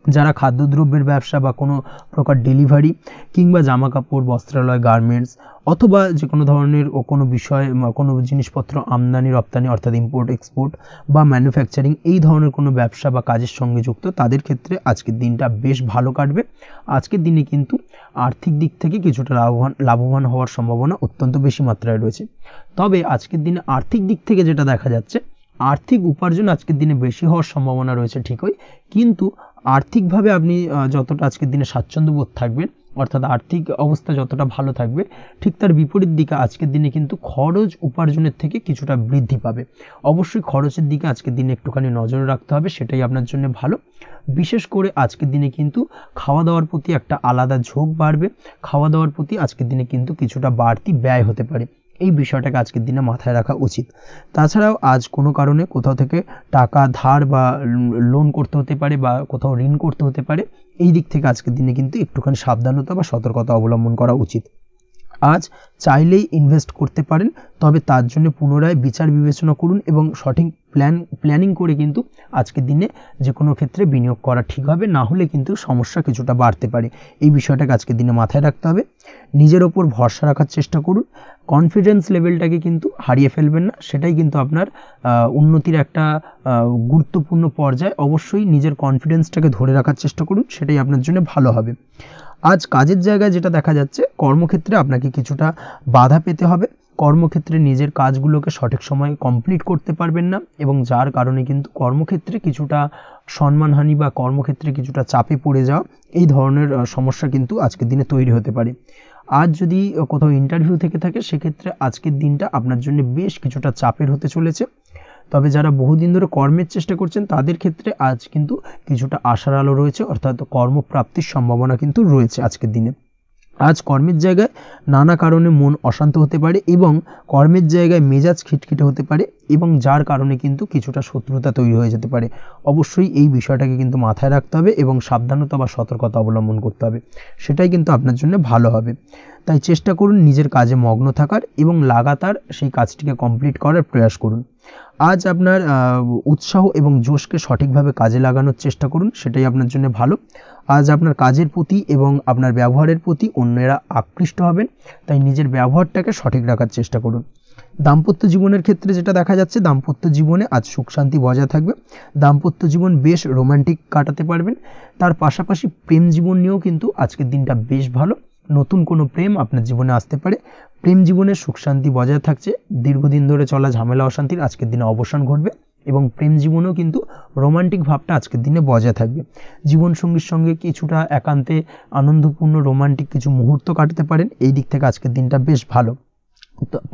যারা খাদ্যদ্রব্যের ব্যবসা বা কোনো প্রকার ডেলিভারি কিংবা জামা কাপড়, বস্ত্রালয়, গার্মেন্টস অথবা যে কোনো ধরনের কোনো বিষয় কোনো জিনিসপত্র আমদানি রপ্তানি অর্থাৎ ইম্পোর্ট এক্সপোর্ট বা ম্যানুফ্যাকচারিং এই ধরনের কোনো ব্যবসা বা কাজের সঙ্গে যুক্ত, তাদের ক্ষেত্রে আজকের দিনটা বেশ ভালো কাটবে। আজকের দিনে কিন্তু আর্থিক দিক থেকে কিছুটা লাভবান হওয়ার সম্ভাবনা অত্যন্ত বেশি মাত্রায় রয়েছে। তবে আজকের দিনে আর্থিক দিক থেকে যেটা দেখা যাচ্ছে, আর্থিক উপার্জন আজকের দিনে বেশি হওয়ার সম্ভাবনা রয়েছে ঠিকই, কিন্তু আর্থিকভাবে আপনি যতটা আজকের দিনে স্বাচ্ছন্দ্য বোধ থাকবেন, অর্থাৎ আর্থিক অবস্থা যতটা ভালো থাকবে, ঠিক তার বিপরীত দিকে আজকের দিনে কিন্তু খরচ উপার্জনের থেকে কিছুটা বৃদ্ধি পাবে। অবশ্যই খরচের দিকে আজকের দিনে একটুখানি নজর রাখতে হবে, সেটাই আপনার জন্য ভালো। বিশেষ করে আজকের দিনে কিন্তু খাওয়া দাওয়ার প্রতি একটা আলাদা ঝোঁক বাড়বে। খাওয়া দাওয়ার প্রতি আজকের দিনে কিন্তু কিছুটা বাড়তি ব্যয় হতে পারে, এই বিষয়টাকে আজকের দিনে মাথায় রাখা উচিত। তাছাড়াও আজ কোনো কারণে কোথাও থেকে টাকা ধার বা লোন করতে হতে পারে বা কোথাও ঋণ করতে হতে পারে, এই দিক থেকে আজকের দিনে কিন্তু একটুখানি সাবধানতা বা সতর্কতা অবলম্বন করা উচিত। আজ চাইলেই ইনভেস্ট করতে পারেন, তবে তার জন্য পুনরায় বিচার বিবেচনা করুন এবং সঠিক প্ল্যানিং করে কিন্তু আজকের দিনে যে কোনো ক্ষেত্রে বিনিয়োগ করা ঠিক হবে। না হলে কিন্তু সমস্যা কিছুটা বাড়তে পারে, এই বিষয়টাকে আজকের দিনে মাথায় রাখতে হবে। নিজের ওপর ভরসা রাখার চেষ্টা করুন, কনফিডেন্স লেভেলটাকে কিন্তু হারিয়ে ফেলবেন না, সেটাই কিন্তু আপনার উন্নতির একটা গুরুত্বপূর্ণ পর্যায়। অবশ্যই নিজের কনফিডেন্সটাকে ধরে রাখার চেষ্টা করুন, সেটাই আপনার জন্য ভালো হবে। আজ কাজের জায়গায় যেটা দেখা যাচ্ছে, কর্মক্ষেত্রে আপনাকে কিছুটা বাধা পেতে হবে। কর্মক্ষেত্রে নিজের কাজগুলোকে সঠিক সময়ে কমপ্লিট করতে পারবেন না এবং যার কারণে কিন্তু কর্মক্ষেত্রে কিছুটা সম্মানহানি বা কর্মক্ষেত্রে কিছুটা চাপে পড়ে যাওয়া, এই ধরনের সমস্যা কিন্তু আজকের দিনে তৈরি হতে পারে। আজ যদি কোথাও ইন্টারভিউ থেকে থাকে, সেক্ষেত্রে আজকের দিনটা আপনার জন্য বেশ কিছুটা চাপের হতে চলেছে। তবে যারা বহুদিন ধরে কর্মের চেষ্টা করছেন, তাদের ক্ষেত্রে আজ কিন্তু কিছুটা আশার আলো রয়েছে, অর্থাৎ কর্মপ্রাপ্তির সম্ভাবনা কিন্তু রয়েছে আজকের দিনে। আজ কর্মের জায়গায় নানা কারণে মন অশান্ত হতে পারে এবং কর্মের জায়গায় মেজাজ খিটখিটে হতে পারে এবং যার কারণে কিন্তু কিছুটা শত্রুতা তৈরি হয়ে যেতে পারে। অবশ্যই এই বিষয়টাকে কিন্তু মাথায় রাখতে হবে এবং সাবধানতা বা সতর্কতা অবলম্বন করতে হবে, সেটাই কিন্তু আপনার জন্য ভালো হবে। তাই চেষ্টা করুন নিজের কাজে মগ্ন থাকার এবং লাগাতার সেই কাজটিকে কমপ্লিট করার প্রয়াস করুন। আজ আপনার উৎসাহ এবং জোশকে সঠিকভাবে কাজে লাগানোর চেষ্টা করুন, সেটাই আপনার জন্য ভালো। আজ আপনার কাজের প্রতি এবং আপনার ব্যবহারের প্রতি অন্যেরা আকৃষ্ট হবেন, তাই নিজের ব্যবহারটাকে সঠিক রাখার চেষ্টা করুন। দাম্পত্য জীবনের ক্ষেত্রে যেটা দেখা যাচ্ছে, দাম্পত্য জীবনে আজ সুখ শান্তি বজায় থাকবে। দাম্পত্য জীবন বেশ রোমান্টিক কাটাতে পারবেন। তার পাশাপাশি প্রেম জীবন নিয়েও কিন্তু আজকের দিনটা বেশ ভালো। নতুন কোনো প্রেম আপনার জীবনে আসতে পারে। প্রেম জীবনে সুখ শান্তি বজায় থাকছে। দীর্ঘদিন ধরে চলা ঝামেলা অশান্তির আজকের দিনে অবসান ঘটবে এবং প্রেম জীবনেও কিন্তু রোমান্টিক ভাবটা আজকের দিনে বজায় থাকবে। জীবনসঙ্গীর সঙ্গে কিছুটা একান্তে আনন্দপূর্ণ রোমান্টিক কিছু মুহূর্ত কাটাতে পারেন, এই দিক থেকে আজকের দিনটা বেশ ভালো।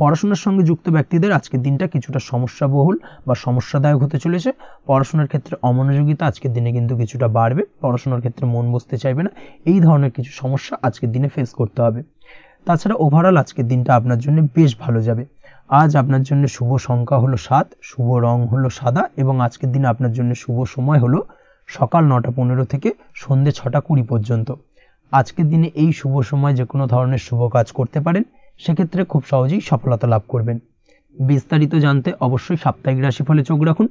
পড়াশোনার সঙ্গে যুক্ত ব্যক্তিদের আজকের দিনটা কিছুটা সমস্যাবহুল বা সমস্যাদায়ক হতে চলেছে। পড়াশোনার ক্ষেত্রে অমনোযোগিতা আজকের দিনে কিন্তু কিছুটা বাড়বে, পড়াশোনার ক্ষেত্রে মন বসতে চাইবে না, এই ধরনের কিছু সমস্যা আজকের দিনে ফেস করতে হবে। তাছাড়া ওভারঅল আজকের দিনটা আপনার জন্য বেশ ভালো যাবে। আজ আপনার জন্য শুভ সংখ্যা হলো 7, শুভ রং হলো সাদা এবং আজকের দিনে আপনার জন্য শুভ সময় হলো সকাল 9:15 থেকে সন্ধ্যে 6:20 পর্যন্ত। আজকের দিনে এই শুভ সময় যে কোনো ধরনের শুভ কাজ করতে পারেন, সেক্ষেত্রে খুব সহজেই সফলতা লাভ করবেন। বিস্তারিত জানতে অবশ্যই সাপ্তাহিক রাশিফলে চোখ রাখুন।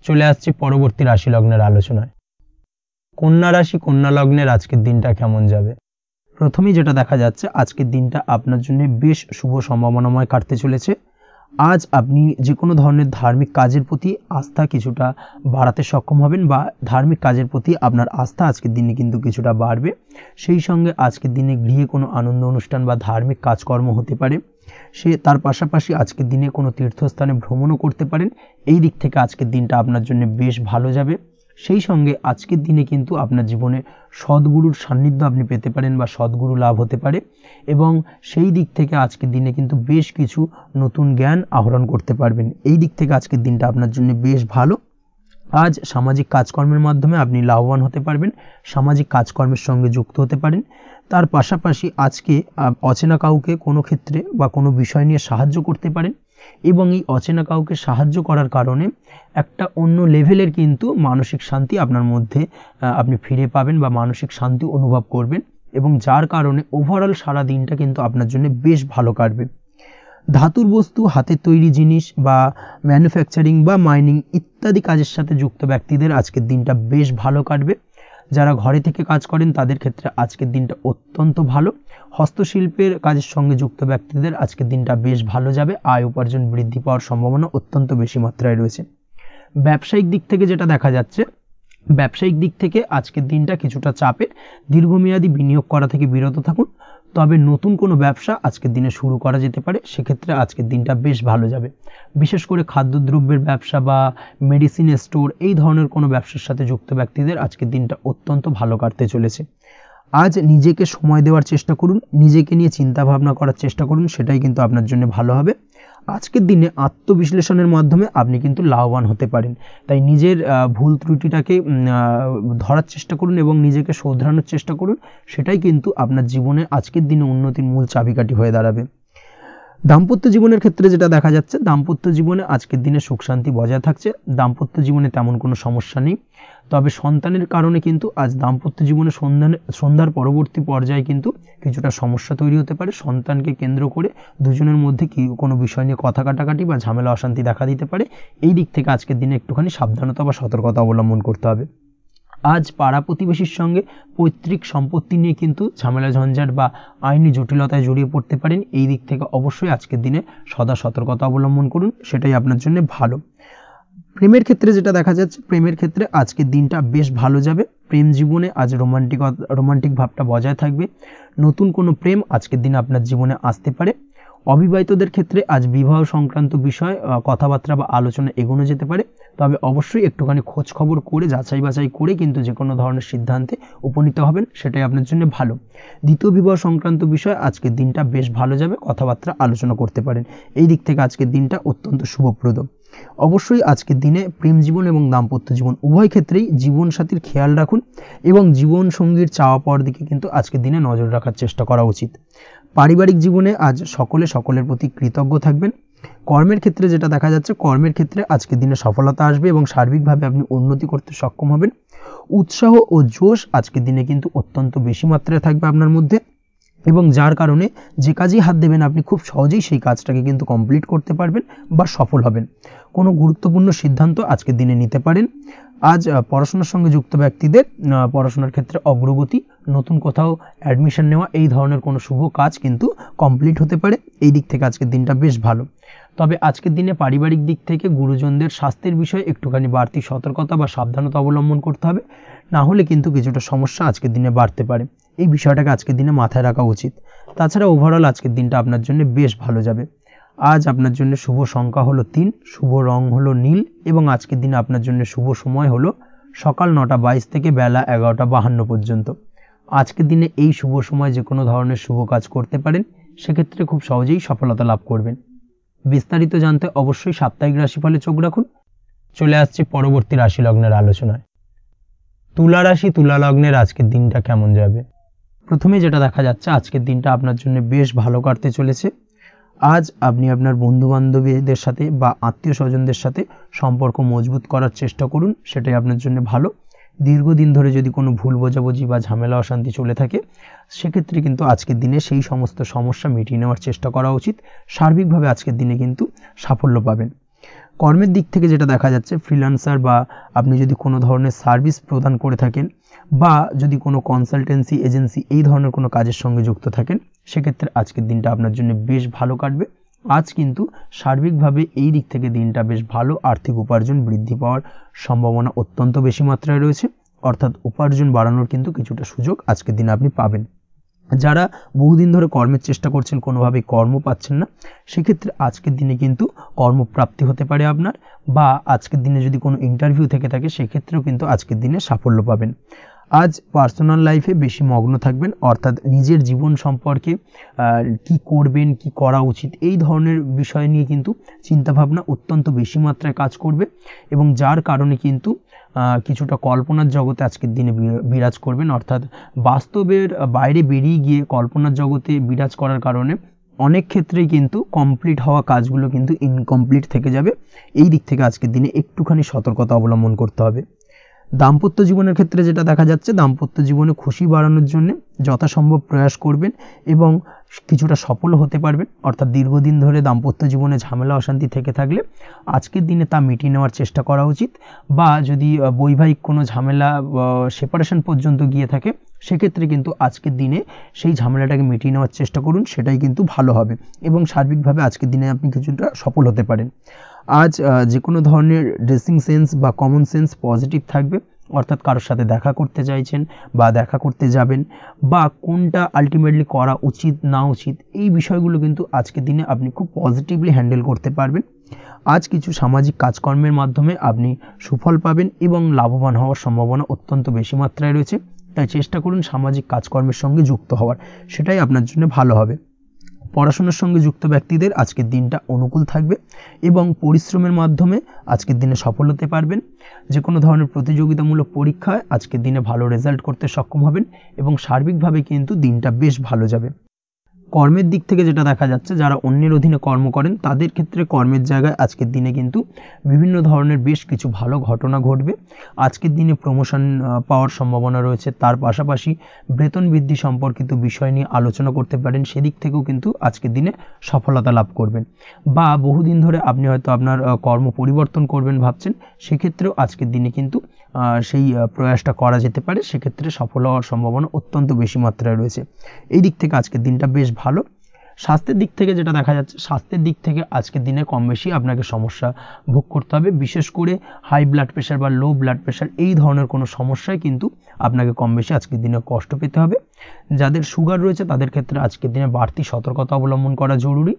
চলে আসছে পরবর্তী রাশি লগ্নের আলোচনায়। কন্যা রাশি, কন্যা লগ্নের আজকের দিনটা কেমন যাবে? প্রথমেই যেটা দেখা যাচ্ছে, আজকের দিনটা আপনার জন্য বেশ শুভ সম্ভাবনাময় কাটতে চলেছে। আজ আপনি যে কোনো ধরনের ধার্মিক কাজের প্রতি আস্থা কিছুটা বাড়াতে সক্ষম হবেন বা ধার্মিক কাজের প্রতি আপনার আস্থা আজকের দিনে কিন্তু কিছুটা বাড়বে। সেই সঙ্গে আজকের দিনে গৃহে কোনো আনন্দ অনুষ্ঠান বা ধার্মিক কাজকর্ম হতে পারে। তার পাশাপাশি আজকের দিনে কোনো তীর্থস্থানে ভ্রমণও করতে পারেন। এই দিক থেকে আজকের দিনটা আপনার জন্য বেশ ভালো যাবে। সেই সঙ্গে আজকের দিনে কিন্তু আপনার জীবনে সদ্গুরুর সান্নিধ্য আপনি পেতে পারেন বা সদ্গুরু লাভ হতে পারে, এবং সেই দিক থেকে আজকের দিনে কিন্তু বেশ কিছু নতুন জ্ঞান আহরণ করতে পারবেন। এই দিক থেকে আজকের দিনটা আপনার জন্য বেশ ভালো। আজ সামাজিক কাজকর্মের মাধ্যমে আপনি লাভবান হতে পারবেন, সামাজিক কাজকর্মের সঙ্গে যুক্ত হতে পারেন। তার পাশাপাশি আজকে অচেনা কাউকে কোনো ক্ষেত্রে বা কোনো বিষয় নিয়ে সাহায্য করতে পারেন, এবং এই অচেনা কাউকে সাহায্য করার কারণে একটা অন্য লেভেলের কিন্তু মানসিক শান্তি আপনার মধ্যে আপনি ফিরে পাবেন বা মানসিক শান্তি অনুভব করবেন, এবং যার কারণে ওভারঅল সারা দিনটা কিন্তু আপনার জন্য বেশ ভালো কাটবে। ধাতুর বস্তু, হাতের তৈরি জিনিস বা ম্যানুফ্যাকচারিং বা মাইনিং ইত্যাদি কাজের সাথে যুক্ত ব্যক্তিদের আজকের দিনটা বেশ ভালো কাটবে। যারা ঘরে থেকে কাজ করেন তাদের ক্ষেত্রে আজকের দিনটা অত্যন্ত ভালো। হস্তশিল্পের কাজের সঙ্গে যুক্ত ব্যক্তিদের আজকের দিনটা বেশ ভালো যাবে, আয় উপার্জন বৃদ্ধি পাওয়ার সম্ভাবনা অত্যন্ত বেশি মাত্রায় রয়েছে। ব্যবসায়িক দিক থেকে যেটা দেখা যাচ্ছে, ব্যবসায়িক দিক থেকে আজকের দিনটা কিছুটা চাপের, দীর্ঘমেয়াদী বিনিয়োগ করা থেকে বিরত থাকুন। তবে নতুন কোনো ব্যবসা আজকের দিনে শুরু করা যেতে পারে, সেক্ষেত্রে আজকের দিনটা বেশ ভালো যাবে। বিশেষ করে খাদ্যদ্রব্যের ব্যবসা বা মেডিসিন স্টোর এই ধরনের কোনো ব্যবসার সাথে যুক্ত ব্যক্তিদের আজকের দিনটা অত্যন্ত ভালো কাটতে চলেছে। আজ নিজেকে সময় দেওয়ার চেষ্টা করুন, নিজেকে নিয়ে চিন্তা ভাবনা করার চেষ্টা করুন, সেটাই কিন্তু আপনার জন্য ভালো হবে। আজকের দিনে আত্মবিশ্লেষণের মাধ্যমে আপনি কিন্তু লাভবান হতে পারেন, তাই নিজের ভুল ত্রুটিটাকে ধরার চেষ্টা করুন এবং নিজেকে শোধরানোর চেষ্টা করুন, সেটাই কিন্তু আপনার জীবনে আজকের দিনে উন্নতির মূল চাবিকাঠি হয়ে দাঁড়াবে। দাম্পত্য জীবনের ক্ষেত্রে যেটা দেখা যাচ্ছে, দাম্পত্য জীবনে আজকের দিনে সুখ শান্তি বজায় থাকছে, দাম্পত্য জীবনে তেমন কোনো সমস্যা নেই। তবে সন্তানের কারণে কিন্তু আজ দাম্পত্য জীবনে সন্ধ্যার পরবর্তী পর্যায়ে কিন্তু কিছুটা সমস্যা তৈরি হতে পারে। সন্তানকে কেন্দ্র করে দুজনের মধ্যে কোনো বিষয় নিয়ে কথা কাটাকাটি বা ঝামেলা অশান্তি দেখা দিতে পারে। এই দিক থেকে আজকের দিনে একটুখানি সাবধানতা বা সতর্কতা অবলম্বন করতে হবে। আজ পাড়া প্রতিবেশীর সঙ্গে পৈতৃক সম্পত্তি নিয়ে কিন্তু ঝামেলা ঝঞ্ঝাট বা আইনি জটিলতায় জড়িয়ে পড়তে পারেন। এই দিক থেকে অবশ্যই আজকের দিনে সদা সতর্কতা অবলম্বন করুন, সেটাই আপনার জন্য ভালো। প্রেমের ক্ষেত্রে যেটা দেখা যাচ্ছে, প্রেমের ক্ষেত্রে আজকের দিনটা বেশ ভালো যাবে। প্রেম জীবনে আজ রোমান্টিক ভাবটা বজায় থাকবে। নতুন কোনো প্রেম আজকের দিনে আপনার জীবনে আসতে পারে। অবিবাহিতদের ক্ষেত্রে আজ বিবাহ সংক্রান্ত বিষয় কথাবার্তা বা আলোচনা এগোনো যেতে পারে, তবে অবশ্যই একটুখানি খোঁজ খবর করে যাচাই বাছাই করে কিন্তু যে কোনো ধরনের সিদ্ধান্তে উপনীত হবেন, সেটাই আপনার জন্য ভালো। দ্বিতীয় বিবাহ সংক্রান্ত বিষয় আজকের দিনটা বেশ ভালো যাবে, কথাবার্তা আলোচনা করতে পারেন। এই দিক থেকে আজকের দিনটা অত্যন্ত শুভপ্রদ। অবশ্যই আজকের দিনে প্রেম জীবন এবং দাম্পত্য জীবন উভয় ক্ষেত্রেই জীবনসাথীর খেয়াল রাখুন এবং জীবন সঙ্গীর চাওয়া পাওয়ার দিকে কিন্তু আজকের দিনে নজর রাখার চেষ্টা করা উচিত। পারিবারিক জীবনে আজ সকলের প্রতি কৃতজ্ঞ থাকবেন। কর্মের ক্ষেত্রে যেটা দেখা যাচ্ছে, কর্মের ক্ষেত্রে আজকের দিনে সফলতা আসবে এবং সার্বিকভাবে আপনি উন্নতি করতে সক্ষম হবেন। উৎসাহ ও জোশ আজকের দিনে কিন্তু অত্যন্ত বেশি মাত্রায় থাকবে আপনার মধ্যে, এবং যার কারণে যে কাজেই হাত দেবেন আপনি খুব সহজেই সেই কাজটাকে কিন্তু কমপ্লিট করতে পারবেন বা সফল হবেন। কোনো গুরুত্বপূর্ণ সিদ্ধান্ত আজকের দিনে নিতে পারেন। আজ পড়াশোনার সঙ্গে যুক্ত ব্যক্তিদের পড়াশোনার ক্ষেত্রে অগ্রগতি, নতুন কোথাও অ্যাডমিশন নেওয়া, এই ধরনের কোনো শুভ কাজ কিন্তু কমপ্লিট হতে পারে। এই দিক থেকে আজকের দিনটা বেশ ভালো। তবে আজকের দিনে পারিবারিক দিক থেকে গুরুজনদের স্বাস্থ্যের বিষয়ে একটুখানি বাড়তি সতর্কতা বা সাবধানতা অবলম্বন করতে হবে, না হলে কিন্তু কিছুটা সমস্যা আজকের দিনে বাড়তে পারে। এই বিষয়টাকে আজকের দিনে মাথায় রাখা উচিত। তাছাড়া ওভারঅল আজকের দিনটা আপনার জন্য বেশ ভালো যাবে। আজ আপনার জন্য শুভ সংখ্যা হলো 3, শুভ রং হলো নীল, এবং আজকের দিনে আপনার জন্য শুভ সময় হলো সকাল 9:22 থেকে বেলা 11:52 পর্যন্ত। আজকের দিনে এই শুভ সময় যে কোনো ধরনের শুভ কাজ করতে পারেন, সেক্ষেত্রে খুব সহজেই সফলতা লাভ করবেন। বিস্তারিত জানতে অবশ্যই সাপ্তাহিক রাশিফলে চোখ রাখুন। চলে আসছে পরবর্তী রাশি লগ্নের আলোচনায়। তুলা রাশি, তুলা লগ্নের আজকের দিনটা কেমন যাবে? প্রথমে যেটা দেখা যাচ্ছে, আজকের দিনটা আপনার জন্য বেশ ভালো কাটতে চলেছে। আজ আপনি আপনার বন্ধু বান্ধবীদের সাথে বা আত্মীয় স্বজনদের সাথে সম্পর্ক মজবুত করার চেষ্টা করুন, সেটাই আপনার জন্য ভালো। দীর্ঘদিন ধরে যদি কোনো ভুল বোঝাবুঝি বা ঝামেলা অশান্তি চলে থাকে, সেক্ষেত্রে কিন্তু আজকের দিনে সেই সমস্ত সমস্যা মিটিয়ে নেওয়ার চেষ্টা করা উচিত। সার্বিকভাবে আজকের দিনে কিন্তু সাফল্য পাবেন। কর্মের দিক থেকে যেটা দেখা যাচ্ছে, ফ্রিল্যান্সার বা আপনি যদি কোনো ধরনের সার্ভিস প্রদান করে থাকেন বা যদি কোনো কনসালটেন্সি এজেন্সি এই ধরনের কোনো কাজের সঙ্গে যুক্ত থাকেন, সেক্ষেত্রে আজকের দিনটা আপনার জন্য বেশ ভালো কাটবে। আজ কিন্তু সার্বিকভাবে এই দিক থেকে দিনটা বেশ ভালো। আর্থিক উপার্জন বৃদ্ধি পাওয়ার সম্ভাবনা অত্যন্ত বেশি মাত্রায় রয়েছে, অর্থাৎ উপার্জন বাড়ানোর কিন্তু কিছুটা সুযোগ আজকের দিনে আপনি পাবেন। যারা বহুদিন ধরে কর্মের চেষ্টা করছেন, কোনোভাবেই কর্ম পাচ্ছেন না, সেক্ষেত্রে আজকের দিনে কিন্তু কর্মপ্রাপ্তি হতে পারে আপনার, বা আজকের দিনে যদি কোনো ইন্টারভিউ থেকে থাকে সেক্ষেত্রেও কিন্তু আজকের দিনে সাফল্য পাবেন। আজ পার্সোনাল লাইফে বেশি মগ্ন থাকবেন, অর্থাৎ নিজের জীবন সম্পর্কে কি করবেন, কি করা উচিত, এই ধরনের বিষয় নিয়ে কিন্তু চিন্তাভাবনা অত্যন্ত বেশি মাত্রায় কাজ করবে, এবং যার কারণে কিন্তু কিছুটা কল্পনার জগতে আজকের দিনে বিরাজ করবেন, অর্থাৎ বাস্তবের বাইরে বেরিয়ে গিয়ে কল্পনার জগতে বিরাজ করার কারণে অনেক ক্ষেত্রেই কিন্তু কমপ্লিট হওয়া কাজগুলো কিন্তু ইনকমপ্লিট থেকে যাবে। এই দিক থেকে আজকের দিনে একটুখানি সতর্কতা অবলম্বন করতে হবে। দাম্পত্য জীবনের ক্ষেত্রে যেটা দেখা যাচ্ছে, দাম্পত্য জীবনে খুশি বাড়ানোর জন্য যথাসম্ভব প্রয়াস করবেন এবং কিছুটা সফল হতে পারবেন, অর্থাৎ দীর্ঘদিন ধরে দাম্পত্য জীবনে ঝামেলা অশান্তি থেকে থাকলে আজকের দিনে তা মিটিয়ে নেওয়ার চেষ্টা করা উচিত, বা যদি বৈবাহিক কোনো ঝামেলা সেপারেশন পর্যন্ত গিয়ে থাকে সেক্ষেত্রে কিন্তু আজকের দিনে সেই ঝামেলাটাকে মিটিয়ে নেওয়ার চেষ্টা করুন, সেটাই কিন্তু ভালো হবে, এবং সার্বিকভাবে আজকের দিনে আপনি কিছুটা সফল হতে পারেন। আজ যে কোনো ধরনের ড্রেসিং সেন্স বা কমন সেন্স পজিটিভ থাকবে, অর্থাৎ কারোর সাথে দেখা করতে চাইছেন বা দেখা করতে যাবেন, বা কোনটা আলটিমেটলি করা উচিত না উচিত, এই বিষয়গুলো কিন্তু আজকের দিনে আপনি খুব পজিটিভলি হ্যান্ডেল করতে পারবেন। আজ কিছু সামাজিক কাজকর্মের মাধ্যমে আপনি সুফল পাবেন এবং লাভবান হওয়ার সম্ভাবনা অত্যন্ত বেশি মাত্রায় রয়েছে, তাই চেষ্টা করুন সামাজিক কাজকর্মের সঙ্গে যুক্ত হওয়ার, সেটাই আপনার জন্য ভালো হবে। পড়াশোনার সঙ্গে যুক্ত ব্যক্তিদের আজকের দিনটা অনুকূল থাকবে এবং পরিশ্রমের মাধ্যমে আজকের দিনে সফল হতে পারবেন। যে কোনো ধরনের প্রতিযোগিতামূলক পরীক্ষায় আজকের দিনে ভালো রেজাল্ট করতে সক্ষম হবেন এবং সার্বিকভাবে কিন্তু দিনটা বেশ ভালো যাবে। কর্মের দিক থেকে যেটা দেখা যাচ্ছে, যারা অন্যের অধীনে কর্ম করেন তাদের ক্ষেত্রে কর্মের জায়গায় আজকের দিনে কিন্তু বিভিন্ন ধরনের বেশ কিছু ভালো ঘটনা ঘটবে। আজকের দিনে প্রমোশন পাওয়ার সম্ভাবনা রয়েছে, তার পাশাপাশি বেতন বৃদ্ধি সম্পর্কিত বিষয় নিয়ে আলোচনা করতে পারেন, সেদিক থেকেও কিন্তু আজকের দিনে সফলতা লাভ করবেন। বা বহুদিন ধরে আপনি হয়তো আপনার কর্ম পরিবর্তন করবেন ভাবছেন, সেক্ষেত্রেও আজকের দিনে কিন্তু সেই প্রয়াসটা করা যেতে পারে, সেক্ষেত্রে সফল হওয়ার সম্ভাবনা অত্যন্ত বেশি মাত্রায় রয়েছে। এই দিক থেকে আজকের দিনটা বেশ ভালো। স্বাস্থ্যের দিক থেকে যেটা দেখা যাচ্ছে, স্বাস্থ্যের দিক থেকে আজকের দিনে কম বেশি আপনাকে সমস্যা ভোগ করতে হবে, বিশেষ করে হাই ব্লাড প্রেশার বা লো ব্লাড প্রেশার এই ধরনের কোনো সমস্যায় কিন্তু আপনাকে কম বেশি আজকের দিনে কষ্ট পেতে হবে। যাদের সুগার রয়েছে তাদের ক্ষেত্রে আজকের দিনে বাড়তি সতর্কতা অবলম্বন করা জরুরি।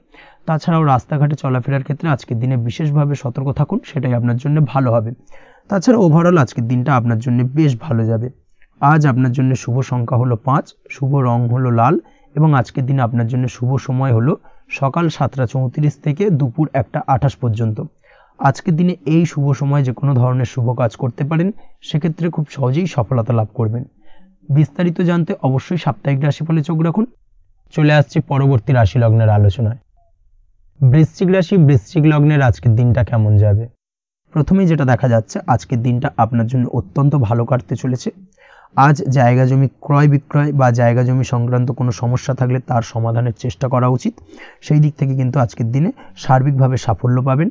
তাছাড়াও রাস্তাঘাটে চলাফেরার ক্ষেত্রে আজকের দিনে বিশেষভাবে সতর্ক থাকুন, সেটাই আপনার জন্য ভালো হবে। তাছাড়া ওভারঅল আজকের দিনটা আপনার জন্য বেশ ভালো যাবে। আজ আপনার জন্য শুভ সংখ্যা হলো 5, শুভ রং হলো লাল, এবং আজকের দিনে আপনার জন্য শুভ সময় হলো সকাল 7:34 থেকে দুপুর 1:28 পর্যন্ত। আজকের দিনে এই শুভ সময় যে কোনো ধরনের শুভ কাজ করতে পারেন, সেক্ষেত্রে খুব সহজেই সফলতা লাভ করবেন। বিস্তারিত জানতে অবশ্যই সাপ্তাহিক রাশিফলে চোখ রাখুন। চলে আসছে পরবর্তী রাশি লগ্নের আলোচনায়। বৃশ্চিক রাশি, বৃশ্চিক লগ্নের আজকের দিনটা কেমন যাবে? প্রথমেই যেটা দেখা যাচ্ছে, আজকের দিনটা আপনার জন্য অত্যন্ত ভালো কাটতে চলেছে। আজ জায়গা জমি ক্রয় বিক্রয় বা জায়গা জমি সংক্রান্ত কোনো সমস্যা থাকলে তার সমাধানের চেষ্টা করা উচিত, সেই দিক থেকে কিন্তু আজকের দিনে সার্বিকভাবে সাফল্য পাবেন।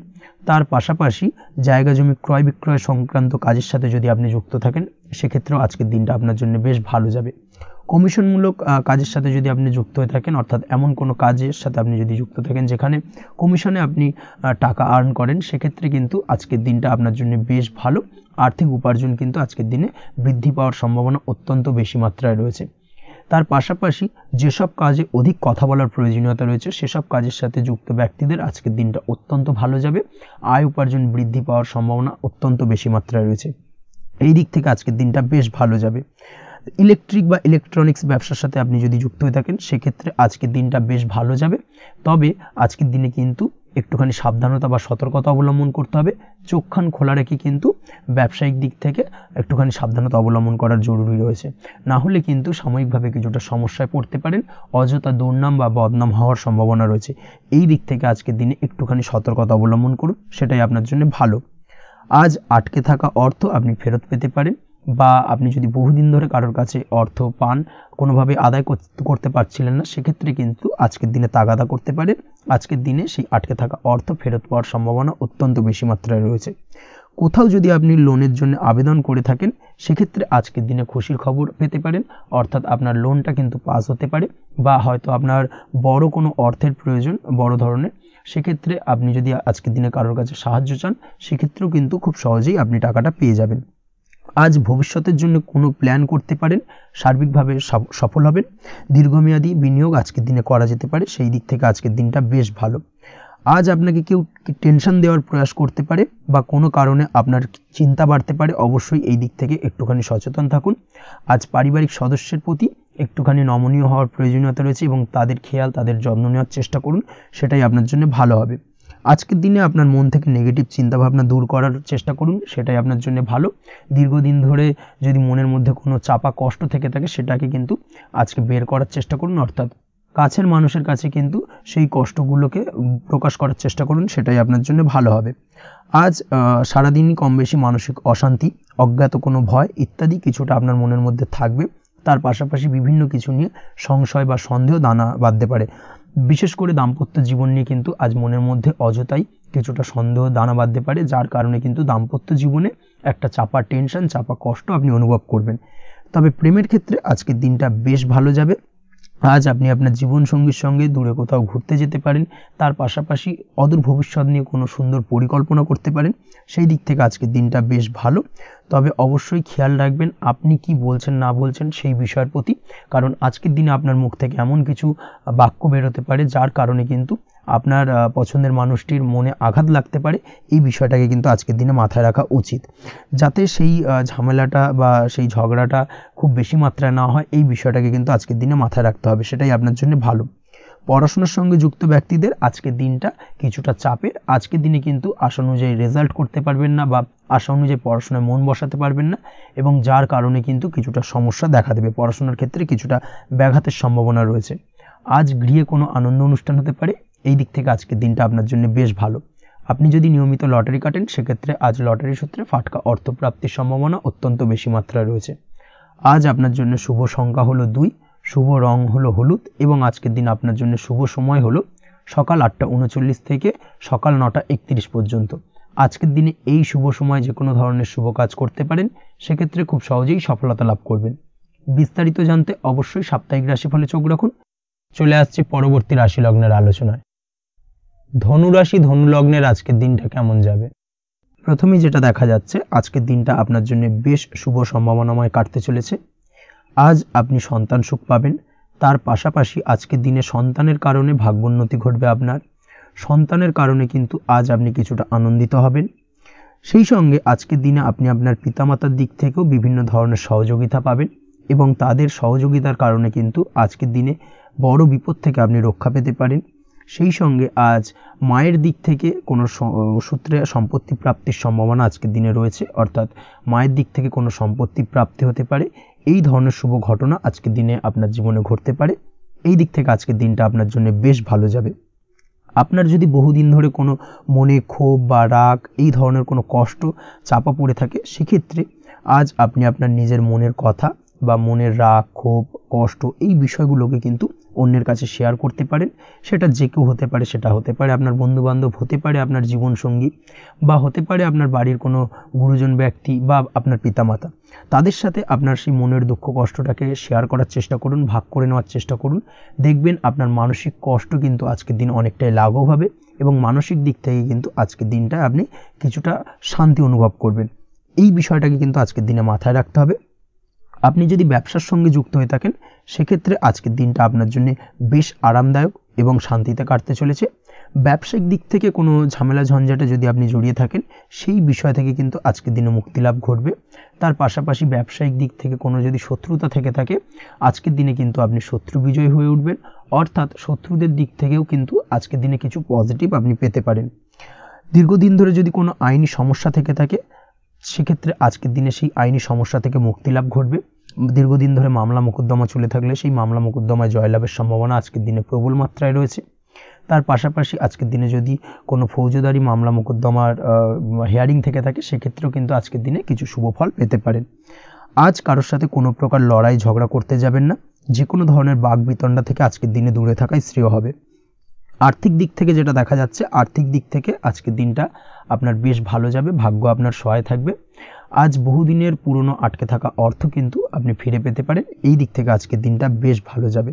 তার পাশাপাশি জায়গা জমি ক্রয় বিক্রয় সংক্রান্ত কাজের সাথে যদি আপনি যুক্ত থাকেন, সেক্ষেত্রেও আজকের দিনটা আপনার জন্য বেশ ভালো যাবে। কমিশনমূলক কাজের সাথে যদি আপনি যুক্ত হয়ে থাকেন, অর্থাৎ এমন কোনো কাজের সাথে আপনি যদি যুক্ত থাকেন যেখানে কমিশনে আপনি টাকা আর্ন করেন, সেক্ষেত্রে কিন্তু আজকের দিনটা আপনার জন্য বেশ ভালো। আর্থিক উপার্জন কিন্তু আজকের দিনে বৃদ্ধি পাওয়ার সম্ভাবনা অত্যন্ত বেশি মাত্রায় রয়েছে। তার পাশাপাশি যেসব কাজে অধিক কথা বলার প্রয়োজনীয়তা রয়েছে, সেসব কাজের সাথে যুক্ত ব্যক্তিদের আজকের দিনটা অত্যন্ত ভালো যাবে। আয় উপার্জন বৃদ্ধি পাওয়ার সম্ভাবনা অত্যন্ত বেশি মাত্রায় রয়েছে। এই দিক থেকে আজকের দিনটা বেশ ভালো যাবে। ইলেকট্রিক বা ইলেকট্রনিক্স ব্যবসার সাথে আপনি যদি যুক্ত হয়ে থাকেন, সেক্ষেত্রে আজকের দিনটা বেশ ভালো যাবে। তবে আজকের দিনে কিন্তু একটুখানি সাবধানতা বা সতর্কতা অবলম্বন করতে হবে। চোখ কান খোলা রেখে কিন্তু ব্যবসায়িক দিক থেকে একটুখানি সাবধানতা অবলম্বন করার জরুরি রয়েছে, না হলে কিন্তু সাময়িকভাবে কিছুটা সমস্যায় পড়তে পারেন, অযথা দুর্নাম বা বদনাম হওয়ার সম্ভাবনা রয়েছে। এই দিক থেকে আজকের দিনে একটুখানি সতর্কতা অবলম্বন করুন, সেটাই আপনার জন্য ভালো। আজ আটকে থাকা অর্থ আপনি ফেরত পেতে পারেন, বা আপনি যদি বহুদিন ধরে কারোর কাছে অর্থ পান, কোনোভাবে আদায় করতে পারছিলেন না, সেক্ষেত্রে কিন্তু আজকের দিনে তাগাদা করতে পারেন। আজকের দিনে সেই আটকে থাকা অর্থ ফেরত পাওয়ার সম্ভাবনা অত্যন্ত বেশি মাত্রায় রয়েছে। কোথাও যদি আপনি লোনের জন্য আবেদন করে থাকেন, সেক্ষেত্রে আজকের দিনে খুশির খবর পেতে পারেন, অর্থাৎ আপনার লোনটা কিন্তু পাস হতে পারে, বা হয়তো আপনার বড় কোনো অর্থের প্রয়োজন বড় ধরনের, সেক্ষেত্রে আপনি যদি আজকের দিনে কারোর কাছে সাহায্য চান, সেক্ষেত্রেও কিন্তু খুব সহজেই আপনি টাকাটা পেয়ে যাবেন। আজ ভবিষ্যতের জন্য কোনো প্ল্যান করতে পারেন, সার্বিকভাবে সফল হবেন। দীর্ঘমেয়াদী বিনিয়োগ আজকের দিনে করা যেতে পারে, সেই দিক থেকে আজকের দিনটা বেশ ভালো। আজ আপনাকে কেউ টেনশন দেওয়ার প্রয়াস করতে পারে বা কোনো কারণে আপনার চিন্তা বাড়তে পারে, অবশ্যই এই দিক থেকে একটুখানি সচেতন থাকুন। আজ পারিবারিক সদস্যের প্রতি একটুখানি নমনীয় হওয়ার প্রয়োজনীয়তা রয়েছে এবং তাদের খেয়াল, তাদের যত্ন নেওয়ার চেষ্টা করুন, সেটাই আপনার জন্য ভালো হবে। আজকের দিনে আপনার মন থেকে নেগেটিভ চিন্তাভাবনা দূর করার চেষ্টা করুন, সেটাই আপনার জন্য ভালো। দীর্ঘদিন ধরে যদি মনের মধ্যে কোনো চাপা কষ্ট থেকে থাকে, সেটাকে কিন্তু আজকে বের করার চেষ্টা করুন, অর্থাৎ কাছের মানুষের কাছে কিন্তু সেই কষ্টগুলোকে প্রকাশ করার চেষ্টা করুন, সেটাই আপনার জন্য ভালো হবে। আজ সারাদিনই কম বেশি মানসিক অশান্তি, অজ্ঞাত কোনো ভয় ইত্যাদি কিছুটা আপনার মনের মধ্যে থাকবে। তার পাশাপাশি বিভিন্ন কিছু নিয়ে সংশয় বা সন্দেহ দানা বাঁধতে পারে। বিশেষ করে দাম্পত্য জীবন নিয়ে কিন্তু আজ মনের মধ্যে অযথাই কিছুটা সন্দেহ দানা বাঁধতে পারে, যার কারণে কিন্তু দাম্পত্য জীবনে একটা চাপা টেনশন, চাপা কষ্ট আপনি অনুভব করবেন। তবে প্রেমের ক্ষেত্রে আজকের দিনটা বেশ ভালো যাবে। আজ আপনি আপনার জীবনসঙ্গীর সঙ্গে দূরে কোথাও ঘুরতে যেতে পারেন, তার পাশাপাশি অদূর ভবিষ্যৎ নিয়ে কোনো সুন্দর পরিকল্পনা করতে পারেন, সেই দিক থেকে আজকের দিনটা বেশ ভালো। তবে অবশ্যই খেয়াল রাখবেন আপনি কি বলছেন না বলছেন সেই বিষয়ের প্রতি, কারণ আজকের দিনে আপনার মুখ থেকে এমন কিছু বাক্য বেরোতে পারে যার কারণে কিন্তু আপনার পছন্দের মানুষটির মনে আঘাত লাগতে পারে। এই বিষয়টাকে কিন্তু আজকের দিনে মাথায় রাখা উচিত, যাতে সেই ঝামেলাটা বা সেই ঝগড়াটা খুব বেশি মাত্রায় না হয়, এই বিষয়টাকে কিন্তু আজকের দিনে মাথায় রাখতে হবে, সেটাই আপনার জন্য ভালো। পড়াশোনার সঙ্গে যুক্ত ব্যক্তিদের আজকের দিনটা কিছুটা চাপের। আজকের দিনে কিন্তু আশা অনুযায়ী রেজাল্ট করতে পারবেন না বা আশা অনুযায়ী পড়াশোনায় মন বসাতে পারবেন না, এবং যার কারণে কিন্তু কিছুটা সমস্যা দেখা দেবে, পড়াশোনার ক্ষেত্রে কিছুটা ব্যাঘাতের সম্ভাবনা রয়েছে। আজ গৃহে কোনো আনন্দ অনুষ্ঠান হতে পারে, এই দিক থেকে আজকের দিনটা আপনার জন্য বেশ ভালো। আপনি যদি নিয়মিত লটারি কাটেন, সেক্ষেত্রে আজ লটারি সূত্রে ফাটকা অর্থপ্রাপ্তির সম্ভাবনা অত্যন্ত বেশি মাত্রায় রয়েছে। আজ আপনার জন্য শুভ সংখ্যা হলো 2, শুভ রং হলো হলুদ, এবং আজকের দিন আপনার জন্য শুভ সময় হলো সকাল 8:39 থেকে সকাল 9:31 পর্যন্ত। আজকের দিনে এই শুভ সময় যে কোনো ধরনের শুভ কাজ করতে পারেন, সেক্ষেত্রে খুব সহজেই সফলতা লাভ করবেন। বিস্তারিত জানতে অবশ্যই সাপ্তাহিক রাশিফলে চোখ রাখুন। চলে আসছে পরবর্তী রাশি লগ্নের আলোচনায়। ধনুরাশি, ধনু লগ্নের আজকের দিনটা কেমন যাবে? প্রথমেই যেটা দেখা যাচ্ছে, আজকের দিনটা আপনার জন্য বেশ শুভ সম্ভাবনাময় কাটতে চলেছে। আজ আপনি সন্তান সুখ পাবেন, তার পাশাপাশি আজকের দিনে সন্তানের কারণে ভাগ্যোন্নতি ঘটবে আপনার। সন্তানের কারণে কিন্তু আজ আপনি কিছুটা আনন্দিত হবেন। সেই সঙ্গে আজকের দিনে আপনি আপনার পিতামাতার দিক থেকেও বিভিন্ন ধরনের সহযোগিতা পাবেন, এবং তাদের সহযোগিতার কারণে কিন্তু আজকের দিনে বড় বিপদ থেকে আপনি রক্ষা পেতে পারেন। সেই সঙ্গে আজ মায়ের দিক থেকে কোনো সূত্রে সম্পত্তি প্রাপ্তির সম্ভাবনা আজকের দিনে রয়েছে, অর্থাৎ মায়ের দিক থেকে কোনো সম্পত্তি প্রাপ্তি হতে পারে। এই ধরনের শুভ ঘটনা আজকের দিনে আপনার জীবনে ঘটতে পারে। এই দিক থেকে আজকের দিনটা আপনার জন্য বেশ ভালো যাবে। আপনার যদি বহুদিন ধরে কোনো মনে ক্ষোভ বা রাগ, এই ধরনের কোনো কষ্ট চাপা পড়ে থাকে, সেক্ষেত্রে আজ আপনি আপনার নিজের মনের কথা বা মনের রাগ, ক্ষোভ, কষ্ট, এই বিষয়গুলোকে কিন্তু অন্যের কাছে শেয়ার করতে পারেন। সেটা যে কেউ হতে পারে, সেটা হতে পারে আপনার বন্ধুবান্ধব, হতে পারে আপনার জীবনসঙ্গী, বা হতে পারে আপনার বাড়ির কোনো গুরুজন ব্যক্তি বা আপনার পিতামাতা। তাদের সাথে আপনার সেই মনের দুঃখ কষ্টটাকে শেয়ার করার চেষ্টা করুন, ভাগ করে নেওয়ার চেষ্টা করুন। দেখবেন আপনার মানসিক কষ্ট কিন্তু আজকের দিন অনেকটাই লাঘব হবে, এবং মানসিক দিক থেকে কিন্তু আজকের দিনটা আপনি কিছুটা শান্তি অনুভব করবেন। এই বিষয়টাকে কিন্তু আজকের দিনে মাথায় রাখতে হবে। আপনি যদি ব্যবসার সঙ্গে যুক্ত হয়ে থাকেন, সেক্ষেত্রে আজকের দিনটা আপনার জন্য বেশ আরামদায়ক এবং শান্তিতে কাটতে চলেছে। ব্যবসায়িক দিক থেকে কোনো ঝামেলা ঝঞ্ঝাটে যদি আপনি জড়িয়ে থাকেন, সেই বিষয় থেকে কিন্তু আজকের দিনে মুক্তি লাভ ঘটবে। তার পাশাপাশি ব্যবসায়িক দিক থেকে কোনো যদি শত্রুতা থেকে থাকে, আজকের দিনে কিন্তু আপনি শত্রু বিজয় হয়ে উঠবেন, অর্থাৎ শত্রুদের দিক থেকেও কিন্তু আজকের দিনে কিছু পজিটিভ আপনি পেতে পারেন। দীর্ঘদিন ধরে যদি কোনো আইনি সমস্যা থেকে থাকে, সেক্ষেত্রে আজকের দিনে সেই আইনি সমস্যা থেকে মুক্তি লাভ ঘটবে। দীর্ঘদিন ধরে মামলা মোকদ্দমা চলে থাকলে সেই মামলা মোকদ্দমায় জয়লাভের সম্ভাবনা আজকের দিনে প্রবল মাত্রায় রয়েছে। তার পাশাপাশি আজকের দিনে যদি কোনো ফৌজদারি মামলা মোকদ্দমার হিয়ারিং থেকে থাকে, সেক্ষেত্রেও কিন্তু আজকের দিনে কিছু শুভ ফল পেতে পারেন। আজ কারোর সাথে কোনো প্রকার লড়াই ঝগড়া করতে যাবেন না। যে কোনো ধরনের বাক বিতণ্ডা থেকে আজকের দিনে দূরে থাকাই শ্রেয় হবে। আর্থিক দিক থেকে যেটা দেখা যাচ্ছে, আর্থিক দিক থেকে আজকের দিনটা আপনার বেশ ভালো যাবে, ভাগ্য আপনার সহায় থাকবে। আজ বহুদিনের পুরনো আটকে থাকা অর্থ কিন্তু আপনি ফিরে পেতে পারেন। এই দিক থেকে আজকের দিনটা বেশ ভালো যাবে।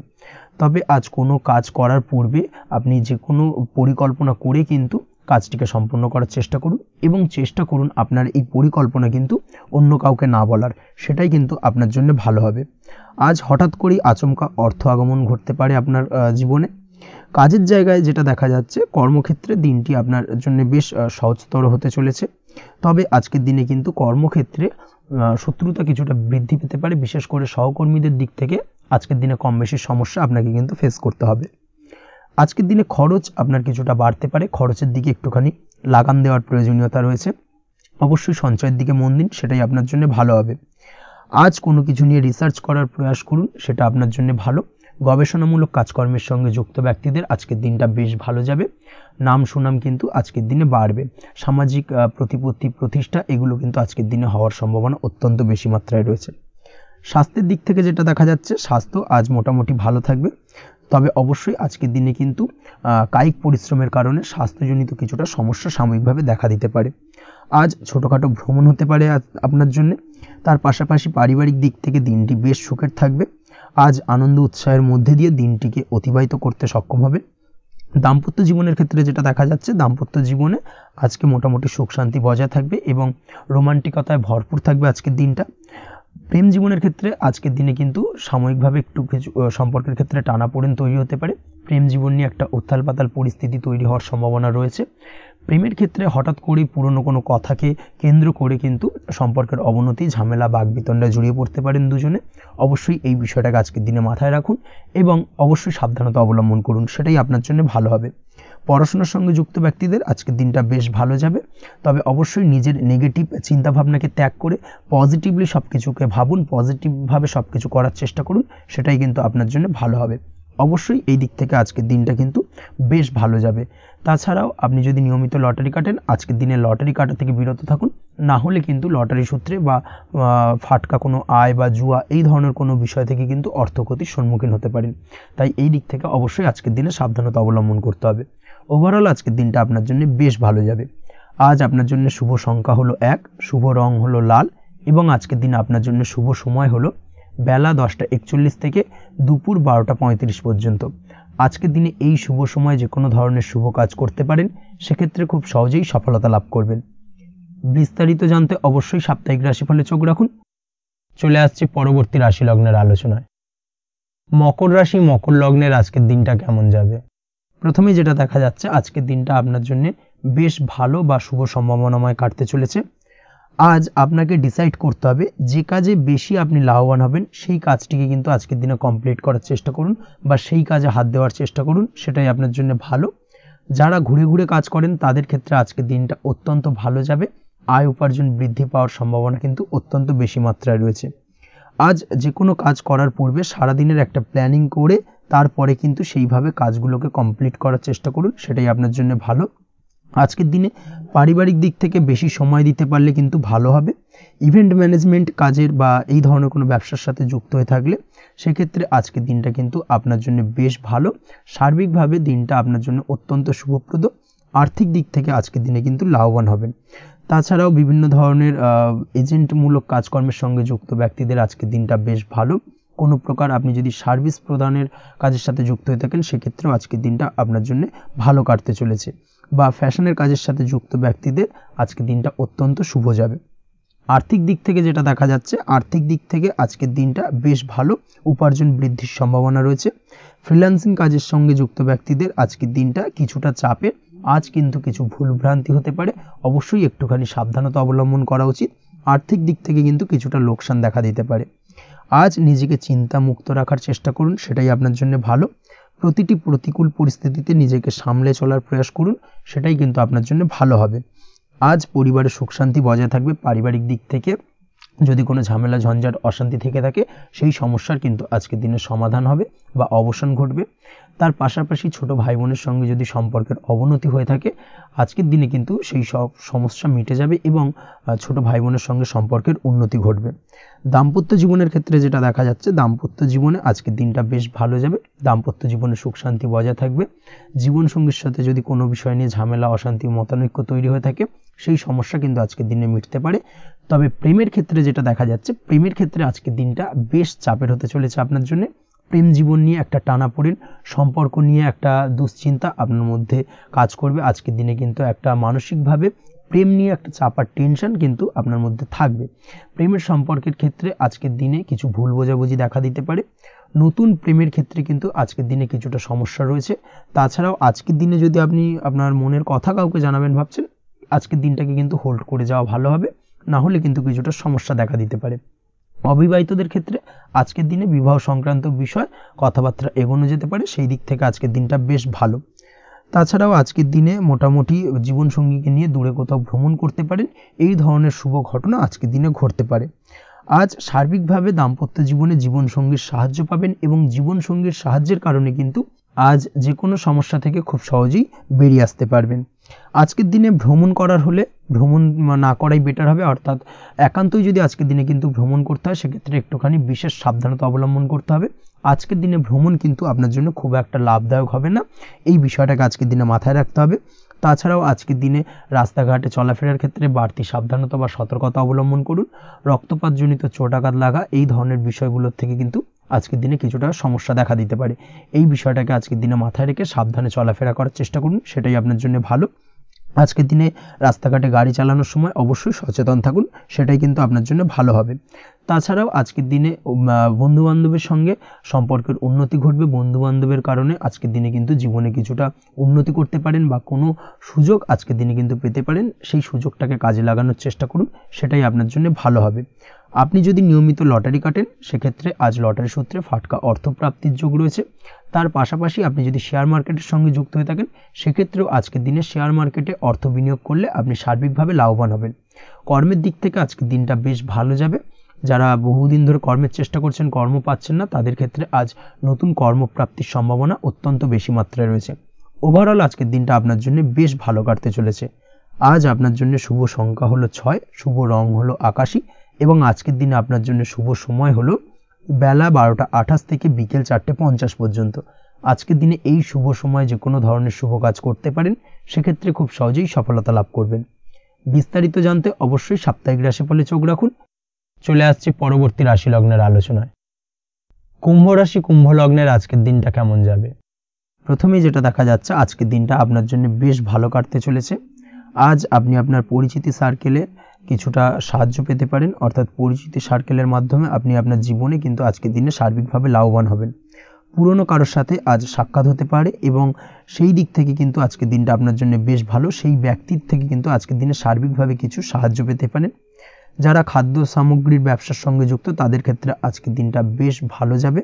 তবে আজ কোনো কাজ করার পূর্বে আপনি যে কোনো পরিকল্পনা করে কিন্তু কাজটিকে সম্পূর্ণ করার চেষ্টা করুন এবং চেষ্টা করুন আপনার এই পরিকল্পনা কিন্তু অন্য কাউকে না বলার, সেটাই কিন্তু আপনার জন্য ভালো হবে। আজ হঠাৎ করেই আচমকা অর্থ আগমন ঘটতে পারে আপনার জীবনে। কাজের জায়গায় যেটা দেখা যাচ্ছে, কর্মক্ষেত্রে দিনটি আপনার জন্য বেশ সহজতর হতে চলেছে। তবে আজকের দিনে কিন্তু কর্মক্ষেত্রে শত্রুতা কিছুটা বৃদ্ধি পেতে পারে, বিশেষ করে সহকর্মীদের দিক থেকে আজকের দিনে কম বেশি সমস্যা আপনাকে কিন্তু ফেস করতে হবে। আজকের দিনে খরচ আপনার কিছুটা বাড়তে পারে, খরচের দিকে একটুখানি লাগাম দেওয়ার প্রয়োজনীয়তা রয়েছে। অবশ্যই সঞ্চয়ের দিকে মন দিন, সেটাই আপনার জন্য ভালো হবে। আজ কোনো কিছু নিয়ে রিসার্চ করার প্রয়াস করুন, সেটা আপনার জন্য ভালো। গবেষণামূলক কাজকর্মের সঙ্গে যুক্ত ব্যক্তিদের আজকের দিনটা বেশ ভালো যাবে। নাম সুনাম কিন্তু আজকের দিনে বাড়বে। সামাজিক প্রতিপত্তি প্রতিষ্ঠা এগুলো কিন্তু আজকের দিনে হওয়ার সম্ভাবনা অত্যন্ত বেশি মাত্রায় রয়েছে। স্বাস্থ্যের দিক থেকে যেটা দেখা যাচ্ছে, স্বাস্থ্য আজ মোটামুটি ভালো থাকবে। তবে অবশ্যই আজকের দিনে কিন্তু কায়িক পরিশ্রমের কারণে স্বাস্থ্যজনিত কিছুটা সমস্যা সাময়িকভাবে দেখা দিতে পারে। আজ ছোটোখাটো ভ্রমণ হতে পারে আপনার জন্য। তার পাশাপাশি পারিবারিক দিক থেকে দিনটি বেশ সুখের থাকবে। আজ আনন্দ উৎসাহের মধ্যে দিয়ে দিনটিকে অতিবাহিত করতে সক্ষম হবে। দাম্পত্য জীবনের ক্ষেত্রে যেটা দেখা যাচ্ছে, দাম্পত্য জীবনে আজকে মোটামুটি সুখ শান্তি বজায় থাকবে এবং রোমান্টিকতায় ভরপুর থাকবে আজকের দিনটা। প্রেম জীবনের ক্ষেত্রে আজকের দিনে কিন্তু সাময়িকভাবে একটু কিছু সম্পর্কের ক্ষেত্রে টানাপোড়েন তৈরি হতে পারে। প্রেম জীবন নিয়ে একটা উত্থাল পাতাল পরিস্থিতি তৈরি হওয়ার সম্ভাবনা রয়েছে। প্রেমের ক্ষেত্রে হঠাৎ করেই পুরনো কোনো কথাকে কেন্দ্র করে কিন্তু সম্পর্কের অবনতি, ঝামেলা, বাগবিতণ্ডায় জড়িয়ে পড়তে পারেন দুজনে। অবশ্যই এই বিষয়টাকে আজকের দিনে মাথায় রাখুন এবং অবশ্যই সাবধানতা অবলম্বন করুন, সেটাই আপনার জন্য ভালো হবে। পড়াশোনার সঙ্গে যুক্ত ব্যক্তিদের আজকের দিনটা বেশ ভালো যাবে। তবে অবশ্যই নিজের নেগেটিভ চিন্তাভাবনাকে ত্যাগ করে পজিটিভলি সব কিছুকে ভাবুন, পজিটিভভাবে সব কিছু করার চেষ্টা করুন, সেটাই কিন্তু আপনার জন্য ভালো হবে। অবশ্যই এই দিক থেকে আজকের দিনটা কিন্তু বেশ ভালো যাবে। তাছাড়াও আপনি যদি নিয়মিত লটারি কাটেন, আজকের দিনে লটারি কাটা থেকে বিরত থাকুন। না হলে কিন্তু লটারি সূত্রে বা ফাটকা কোনো আয় বা জুয়া এই ধরনের কোনো বিষয় থেকে কিন্তু অর্থক্ষতির সম্মুখীন হতে পারেন। তাই এই দিক থেকে অবশ্যই আজকের দিনে সাবধানতা অবলম্বন করতে হবে। ওভারঅল আজকের দিনটা আপনার জন্য বেশ ভালো যাবে। আজ আপনার জন্য শুভ সংখ্যা হলো 1, শুভ রং হলো লাল এবং আজকের দিনে আপনার জন্য শুভ সময় হলো বেলা 10:41 থেকে দুপুর 12:35 পর্যন্ত। আজকের দিনে এই শুভ সময় যে কোনো ধরনের শুভ কাজ করতে পারেন, সেক্ষেত্রে খুব সহজেই সফলতা লাভ করবেন। বিস্তারিত জানতে অবশ্যই সাপ্তাহিক রাশিফলে চোখ রাখুন। চলে আসছে পরবর্তী রাশি লগ্নের আলোচনায়। মকর রাশি, মকর লগ্নের আজকের দিনটা কেমন যাবে? প্রথমে যেটা দেখা যাচ্ছে, আজকের দিনটা আপনার জন্য বেশ ভালো বা শুভ সম্ভাবনাময় কাটতে চলেছে। আজ আপনাকে ডিসাইড করতে হবে যে কাজে বেশি আপনি লাভবান হবেন, সেই কাজটিকে কিন্তু আজকের দিনে কমপ্লিট করার চেষ্টা করুন বা সেই কাজে হাত দেওয়ার চেষ্টা করুন, সেটাই আপনার জন্য ভালো। যারা ঘুরে ঘুরে কাজ করেন তাদের ক্ষেত্রে আজকের দিনটা অত্যন্ত ভালো যাবে। আয় উপার্জন বৃদ্ধি পাওয়ার সম্ভাবনা কিন্তু অত্যন্ত বেশি মাত্রায় রয়েছে। আজ যে কোনো কাজ করার পূর্বে সারাদিনের একটা প্ল্যানিং করে তারপরে কিন্তু সেইভাবে কাজগুলোকে কমপ্লিট করার চেষ্টা করুন, সেটাই আপনার জন্য ভালো। আজকের দিনে পারিবারিক দিক থেকে বেশি সময় দিতে পারলে কিন্তু ভালো হবে। ইভেন্ট ম্যানেজমেন্ট কাজের বা এই ধরনের কোনো ব্যবসার সাথে যুক্ত হয়ে থাকলে সেক্ষেত্রে আজকের দিনটা কিন্তু আপনার জন্য বেশ ভালো। সার্বিকভাবে দিনটা আপনার জন্য অত্যন্ত শুভপ্রদ। আর্থিক দিক থেকে আজকের দিনে কিন্তু লাভবান হবেন। তাছাড়াও বিভিন্ন ধরনের এজেন্টমূলক কাজকর্মের সঙ্গে যুক্ত ব্যক্তিদের আজকের দিনটা বেশ ভালো। কোনো প্রকার আপনি যদি সার্ভিস প্রদানের কাজের সাথে যুক্ত হয়ে থাকেন, সেক্ষেত্রেও আজকের দিনটা আপনার জন্য ভালো কাটতে চলেছে। বা ফ্যাশনের কাজের সাথে যুক্ত ব্যক্তিদের আজকের দিনটা অত্যন্ত শুভ যাবে। আর্থিক দিক থেকে যেটা দেখা যাচ্ছে, আর্থিক দিক থেকে আজকের দিনটা বেশ ভালো, উপার্জন বৃদ্ধির সম্ভাবনা রয়েছে। ফ্রিল্যান্সিং কাজের সঙ্গে যুক্ত ব্যক্তিদের আজকের দিনটা কিছুটা চাপের। আজ কিন্তু কিছু ভুলভ্রান্তি হতে পারে, অবশ্যই একটুখানি সাবধানতা অবলম্বন করা উচিত। আর্থিক দিক থেকে কিন্তু কিছুটা লোকসান দেখা দিতে পারে। আজ নিজেকে চিন্তা মুক্ত রাখার চেষ্টা করুন, সেটাই আপনার জন্য ভালো। প্রতিটি প্রতিকূল পরিস্থিতিতে নিজেকে সামলে চলার প্রয়াস করুন, সেটাই কিন্তু আপনার জন্য ভালো হবে। আজ পরিবারে সুখ শান্তি বজায় থাকবে। পারিবারিক দিক থেকে যদি কোনো ঝামেলা ঝঞ্ঝাট অশান্তি থেকে থাকে, সেই সমস্যার কিন্তু আজকের দিনে সমাধান হবে বা অবসান ঘটবে। তার পাশাপাশি ছোট ভাই বোনের সঙ্গে যদি সম্পর্কের অবনতি হয়ে থাকে, আজকের দিনে কিন্তু সেই সব সমস্যা মিটে যাবে এবং ছোট ভাই বোনের সঙ্গে সম্পর্কের উন্নতি ঘটবে। দাম্পত্য জীবনের ক্ষেত্রে যেটা দেখা যাচ্ছে, দাম্পত্য জীবনে আজকের দিনটা বেশ ভালো যাবে। দাম্পত্য জীবনে সুখ শান্তি বজায় থাকবে। জীবনসঙ্গীর সাথে যদি কোনো বিষয় নিয়ে ঝামেলা অশান্তি মতানৈক্য তৈরি হয়ে থাকে, সেই সমস্যা কিন্তু আজকের দিনে মিটতে পারে। তবে প্রেমের ক্ষেত্রে যেটা দেখা যাচ্ছে, প্রেমের ক্ষেত্রে আজকের দিনটা বেশ চাপের হতে চলেছে আপনার জন্য। প্রেম জীবন নিয়ে একটা টানাপোড়েন, সম্পর্ক নিয়ে একটা দুশ্চিন্তা আপনার মধ্যে কাজ করবে। আজকের দিনে কিন্তু একটা মানসিকভাবে প্রেম নিয়ে একটা চাপার টেনশন কিন্তু আপনার মধ্যে থাকবে। প্রেমের সম্পর্কের ক্ষেত্রে আজকের দিনে কিছু ভুল বোঝাবুঝি দেখা দিতে পারে। নতুন প্রেমের ক্ষেত্রে কিন্তু আজকের দিনে কিছুটা সমস্যা রয়েছে। তাছাড়াও আজকের দিনে যদি আপনি আপনার মনের কথা কাউকে জানাবেন ভাবছেন, আজকের দিনটাকে কিন্তু হোল্ড করে যাওয়া ভালো হবে, না হলে কিন্তু কিছুটা সমস্যা দেখা দিতে পারে। অবিবাহিতদের ক্ষেত্রে আজকের দিনে বিবাহ সংক্রান্ত বিষয় কথাবার্তা এগোনো যেতে পারে, সেই দিক থেকে আজকের দিনটা বেশ ভালো। তাছাড়াও আজকের দিনে মোটামুটি জীবনসঙ্গীকে নিয়ে দূরে কোথাও ভ্রমণ করতে পারেন, এই ধরনের শুভ ঘটনা আজকের দিনে ঘটতে পারে। আজ সার্বিকভাবে দাম্পত্য জীবনে জীবনসঙ্গীর সাহায্য পাবেন এবং জীবনসঙ্গীর সাহায্যের কারণে কিন্তু আজ যে কোনো সমস্যা থেকে খুব সহজেই বেরিয়ে আসতে পারবেন। আজকের দিনে ভ্রমণ করার হলে ভ্রমণ না করাই বেটার হবে, অর্থাৎ একান্তই যদি আজকের দিনে কিন্তু ভ্রমণ করতে হয় সেক্ষেত্রে একটুখানি বিশেষ সাবধানতা অবলম্বন করতে হবে। আজকের দিনে ভ্রমণ কিন্তু আপনার জন্য খুব একটা লাভদায়ক হবে না, এই বিষয়টাকে আজকের দিনে মাথায় রাখতে হবে। তাছাড়াও আজকের দিনে রাস্তাঘাটে চলাফেরার ক্ষেত্রে বাড়তি সাবধানতা বা সতর্কতা অবলম্বন করুন। রক্তপাতজনিত চোটাঘাত লাগা এই ধরনের বিষয়গুলোর থেকে কিন্তু আজকের দিনে কিছুটা সমস্যা দেখা দিতে পারে। এই বিষয়টাকে আজকের দিনে মাথায় রেখে সাবধানে চলাফেরা করার চেষ্টা করুন, সেটাই আপনার জন্য ভালো। আজকের দিনে রাস্তাঘাটে গাড়ি চালানোর সময় অবশ্যই সচেতন থাকুন, সেটাই কিন্তু আপনার জন্য ভালো হবে। তাছাড়াও আজকের দিনে বন্ধু বান্ধবের সঙ্গে সম্পর্কের উন্নতি ঘটবে। বন্ধু বান্ধবের কারণে আজকের দিনে কিন্তু জীবনে কিছুটা উন্নতি করতে পারেন বা কোনো সুযোগ আজকের দিনে কিন্তু পেতে পারেন, সেই সুযোগটাকে কাজে লাগানোর চেষ্টা করুন, সেটাই আপনার জন্য ভালো হবে। আপনি যদি নিয়মিত লটারি কাটেন সেক্ষেত্রে আজ লটারি সূত্রে ফাটকা অর্থপ্রাপ্তির যোগ রয়েছে। তার পাশাপাশি আপনি যদি শেয়ার মার্কেটের সঙ্গে যুক্ত হয়ে থাকেন সেক্ষেত্রেও আজকের দিনে শেয়ার মার্কেটে অর্থ বিনিয়োগ করলে আপনি সার্বিকভাবে লাভবান হবেন। কর্মের দিক থেকে আজকের দিনটা বেশ ভালো যাবে। যারা বহুদিন ধরে কর্মের চেষ্টা করছেন, কর্ম পাচ্ছেন না, তাদের ক্ষেত্রে আজ নতুন কর্মপ্রাপ্তির সম্ভাবনা অত্যন্ত বেশি মাত্রায় রয়েছে। ওভারঅল আজকের দিনটা আপনার জন্য বেশ ভালো কাটতে চলেছে। আজ আপনার জন্য শুভ সংখ্যা হলো 6, শুভ রং হলো আকাশী এবং আজকের দিনে আপনার জন্য শুভ সময় হলো বেলা 12টা 28 থেকে বিকেল 4টে 50 পর্যন্ত। আজকের দিনে এই শুভ সময় যে কোনো ধরনের শুভ কাজ করতে পারেন, সেক্ষেত্রে খুব সহজেই সফলতা লাভ করবেন। বিস্তারিত জানতে অবশ্যই সাপ্তাহিক রাশিফলে চোখ রাখুন। চলে আসছে পরবর্তী রাশি লগ্নের আলোচনায়। কুম্ভ রাশি কুম্ভ লগ্নের আজকের দিনটা কেমন যাবে? প্রথমেই যেটা দেখা যাচ্ছে আজকের দিনটা আপনার জন্য বেশ ভালো কাটতে চলেছে। আজ আপনি আপনার পরিচিতি সার্কেলে কিছুটা সাহায্য পেতে পারেন, অর্থাৎ পরিচিতি সার্কেলের মাধ্যমে আপনি আপনার জীবনে কিন্তু আজকের দিনে সার্বিকভাবে লাভবান হবেন। পুরনো কারোর সাথে আজ সাক্ষাৎ হতে পারে এবং সেই দিক থেকে কিন্তু আজকের দিনটা আপনার জন্য বেশ ভালো। সেই ব্যক্তির থেকে কিন্তু আজকের দিনে সার্বিকভাবে কিছু সাহায্য পেতে পারেন। যারা খাদ্য সামগ্রীর ব্যবসার সঙ্গে যুক্ত তাদের ক্ষেত্রে আজকের দিনটা বেশ ভালো যাবে।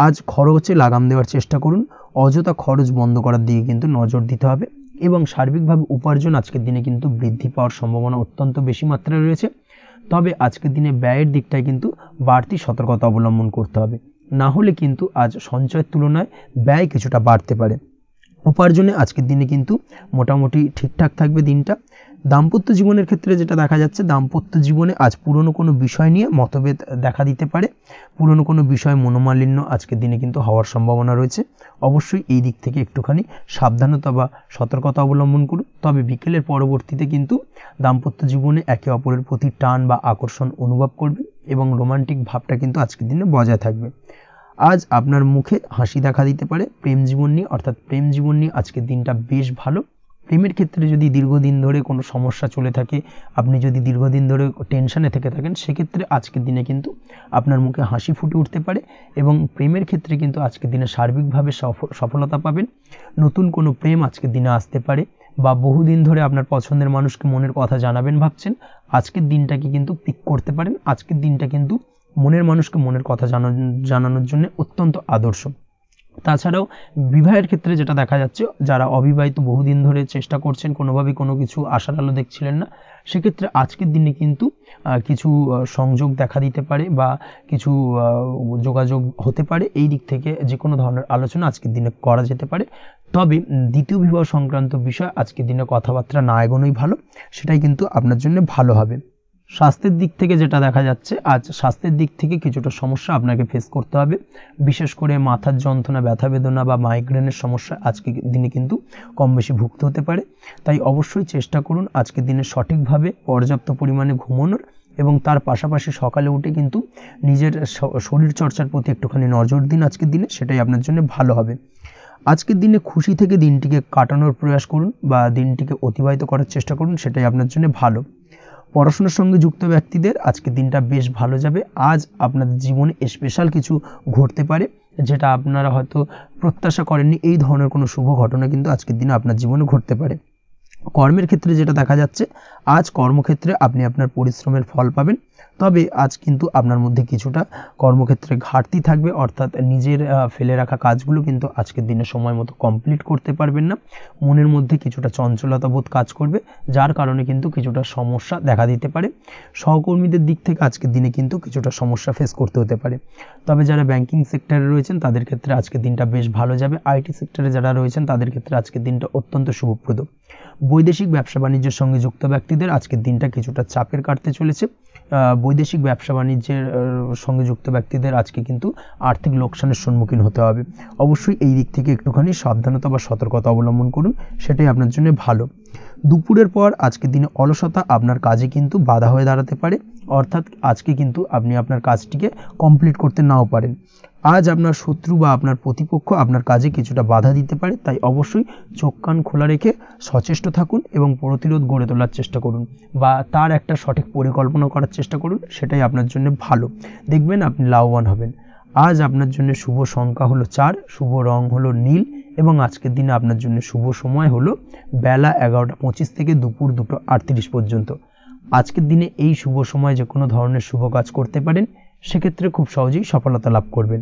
আজ খরচে লাগাম দেওয়ার চেষ্টা করুন, অযথা খরচ বন্ধ করার দিকে কিন্তু নজর দিতে হবে এবং সার্বিকভাবে উপার্জন আজকের দিনে কিন্তু বৃদ্ধি পাওয়ার সম্ভাবনা অত্যন্ত বেশি মাত্রায় রয়েছে। তবে আজকের দিনে ব্যয়ের দিকটায় কিন্তু বাড়তি সতর্কতা অবলম্বন করতে হবে, না হলে কিন্তু আজ সঞ্চয়ের তুলনায় ব্যয় কিছুটা বাড়তে পারে। উপার্জনে আজকের দিনে কিন্তু মোটামুটি ঠিকঠাক থাকবে দিনটা। দাম্পত্য জীবনের ক্ষেত্রে যেটা দেখা যাচ্ছে, দাম্পত্য জীবনে আজ পুরনো কোনো বিষয় নিয়ে মতভেদ দেখা দিতে পারে। পুরনো কোনো বিষয় মনোমালিন্য আজকের দিনে কিন্তু হওয়ার সম্ভাবনা রয়েছে। অবশ্যই এই দিক থেকে একটুখানি সাবধানতা বা সতর্কতা অবলম্বন করুন। তবে বিকেলের পরবর্তীতে কিন্তু দাম্পত্য জীবনে একে অপরের প্রতি টান বা আকর্ষণ অনুভব করবে এবং রোমান্টিক ভাবটা কিন্তু আজকের দিনে বজায় থাকবে। আজ আপনার মুখে হাসি দেখা দিতে পারে। প্রেম জীবন নিয়ে অর্থাৎ প্রেম জীবন নিয়ে আজকের দিনটা বেশ ভালো। প্রেমের ক্ষেত্রে যদি দীর্ঘদিন ধরে কোনো সমস্যা চলে থাকে, আপনি যদি দীর্ঘদিন ধরে টেনশনে থেকে থাকেন, সেক্ষেত্রে আজকের দিনে কিন্তু আপনার মুখে হাসি ফুটে উঠতে পারে এবং প্রেমের ক্ষেত্রে কিন্তু আজকের দিনে সার্বিকভাবে সফলতা পাবেন। নতুন কোনো প্রেম আজকের দিনে আসতে পারে বা বহুদিন ধরে আপনার পছন্দের মানুষকে মনের কথা জানাবেন ভাবছেন, আজকের দিনটাকে কিন্তু পিক করতে পারেন। আজকের দিনটা কিন্তু মনের মানুষকে মনের কথা জানানোর জন্য অত্যন্ত আদর্শ। তাছাড়াও বিবাহের ক্ষেত্রে যেটা দেখা যাচ্ছে, যারা অবিবাহিত বহুদিন ধরে চেষ্টা করছেন, কোনোভাবেই কোনো কিছু আশার আলো দেখছিলেন না, সেক্ষেত্রে আজকের দিনে কিন্তু কিছু সংযোগ দেখা দিতে পারে বা কিছু যোগাযোগ হতে পারে। এই দিক থেকে যে কোনো ধরনের আলোচনা আজকের দিনে করা যেতে পারে। তবে দ্বিতীয় বিবাহ সংক্রান্ত বিষয় আজকের দিনে কথাবার্তা না এগোনোই ভালো, সেটাই কিন্তু আপনার জন্য ভালো হবে। স্বাস্থ্যের দিক থেকে যেটা দেখা যাচ্ছে, আজ স্বাস্থ্যের দিক থেকে কিছুটা সমস্যা আপনাকে ফেস করতে হবে। বিশেষ করে মাথার যন্ত্রণা, ব্যথা বেদনা বা মাইগ্রেনের সমস্যা আজকের দিনে কিন্তু কম বেশি ভুগতে হতে পারে। তাই অবশ্যই চেষ্টা করুন আজকের দিনে সঠিকভাবে পর্যাপ্ত পরিমাণে ঘুমানোর এবং তার পাশাপাশি সকালে উঠে কিন্তু নিজের শরীর চর্চার প্রতি একটুখানি নজর দিন আজকের দিনে, সেটাই আপনার জন্য ভালো হবে। আজকের দিনে খুশি থেকে দিনটিকে কাটানোর প্রয়াস করুন বা দিনটিকে অতিবাহিত করার চেষ্টা করুন, সেটাই আপনার জন্য ভালো। পড়াশোনার সঙ্গে যুক্ত ব্যক্তিদের আজকের দিনটা বেশ ভালো যাবে। আজ আপনাদের জীবনে স্পেশাল কিছু ঘটতে পারে যেটা আপনারা হয়তো প্রত্যাশা করেননি, এই ধরনের কোনো শুভ ঘটনা কিন্তু আজকের দিনে আপনার জীবনে ঘটতে পারে। কর্মের ক্ষেত্রে যেটা দেখা যাচ্ছে, আজ কর্মক্ষেত্রে আপনি আপনার পরিশ্রমের ফল পাবেন, তবে আজ কিন্তু আপনার মধ্যে কিছুটা কর্মক্ষেত্রে ঘাটতি থাকবে, অর্থাৎ নিজের ফেলে রাখা কাজগুলো কিন্তু আজকের দিনে সময় মতো কমপ্লিট করতে পারবেন না। মনের মধ্যে কিছুটা চঞ্চলতা বোধ কাজ করবে, যার কারণে কিন্তু কিছুটা সমস্যা দেখা দিতে পারে। সহকর্মীদের দিক থেকে আজকের দিনে কিন্তু কিছুটা সমস্যা ফেস করতে হতে পারে। তবে যারা ব্যাংকিং সেক্টরে রয়েছেন তাদের ক্ষেত্রে আজকের দিনটা বেশ ভালো যাবে। আইটি সেক্টরে যারা রয়েছেন তাদের ক্ষেত্রে আজকের দিনটা অত্যন্ত শুভপ্রদ। বৈদেশিক ব্যবসা বাণিজ্যের সঙ্গে যুক্ত ব্যক্তিদের আজকের দিনটা কিছুটা চাপের কাটতে চলেছে। বৈদেশিক ব্যবসা বাণিজ্যের সঙ্গে যুক্ত ব্যক্তিদের আজকে কিন্তু আর্থিক লোকসানের সম্মুখীন হতে হবে। অবশ্যই এই দিক থেকে একটুখানি সাবধানতা বা সতর্কতা অবলম্বন করুন, সেটাই আপনার জন্য ভালো। দুপুরের পর আজকের দিনে অলসতা আপনার কাজে কিন্তু বাধা হয়ে দাঁড়াতে পারে, অর্থাৎ আজকে কিন্তু আপনি আপনার কাজটিকে কমপ্লিট করতে নাও পারেন। আজ আপনার শত্রু বা আপনার প্রতিপক্ষ আপনার কাজে কিছুটা বাধা দিতে পারে, তাই অবশ্যই চোখ কান খোলা রেখে সচেষ্ট থাকুন এবং প্রতিরোধ গড়ে তোলার চেষ্টা করুন বা তার একটা সঠিক পরিকল্পনা করার চেষ্টা করুন, সেটাই আপনার জন্য ভালো। দেখবেন আপনি লাভবান হবেন। আজ আপনার জন্য শুভ সংখ্যা হলো 4, শুভ রং হলো নীল এবং আজকের দিনে আপনার জন্য শুভ সময় হলো বেলা 11:25 থেকে দুপুর 2:38 পর্যন্ত। আজকের দিনে এই শুভ সময় যে কোনো ধরনের শুভ কাজ করতে পারেন, সেক্ষেত্রে খুব সহজেই সফলতা লাভ করবেন।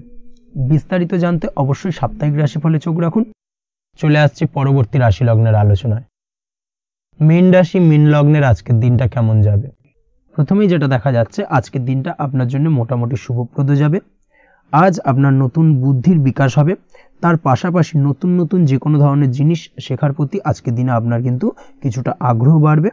বিস্তারিত জানতে অবশ্যই সাপ্তাহিক রাশিফলে চোখ রাখুন। চলে আসছে পরবর্তী রাশি লগ্নের আলোচনায়। মীন রাশি মীন লগ্নের আজকের দিনটা কেমন যাবে? প্রথমেই যেটা দেখা যাচ্ছে, আজকের দিনটা আপনার জন্য মোটামুটি শুভপ্রদ যাবে। আজ আপনার নতুন বুদ্ধির বিকাশ হবে, তার পাশাপাশি নতুন নতুন যে কোনো ধরনের জিনিস শেখার প্রতি আজকের দিনে আপনার কিন্তু কিছুটা আগ্রহ বাড়বে।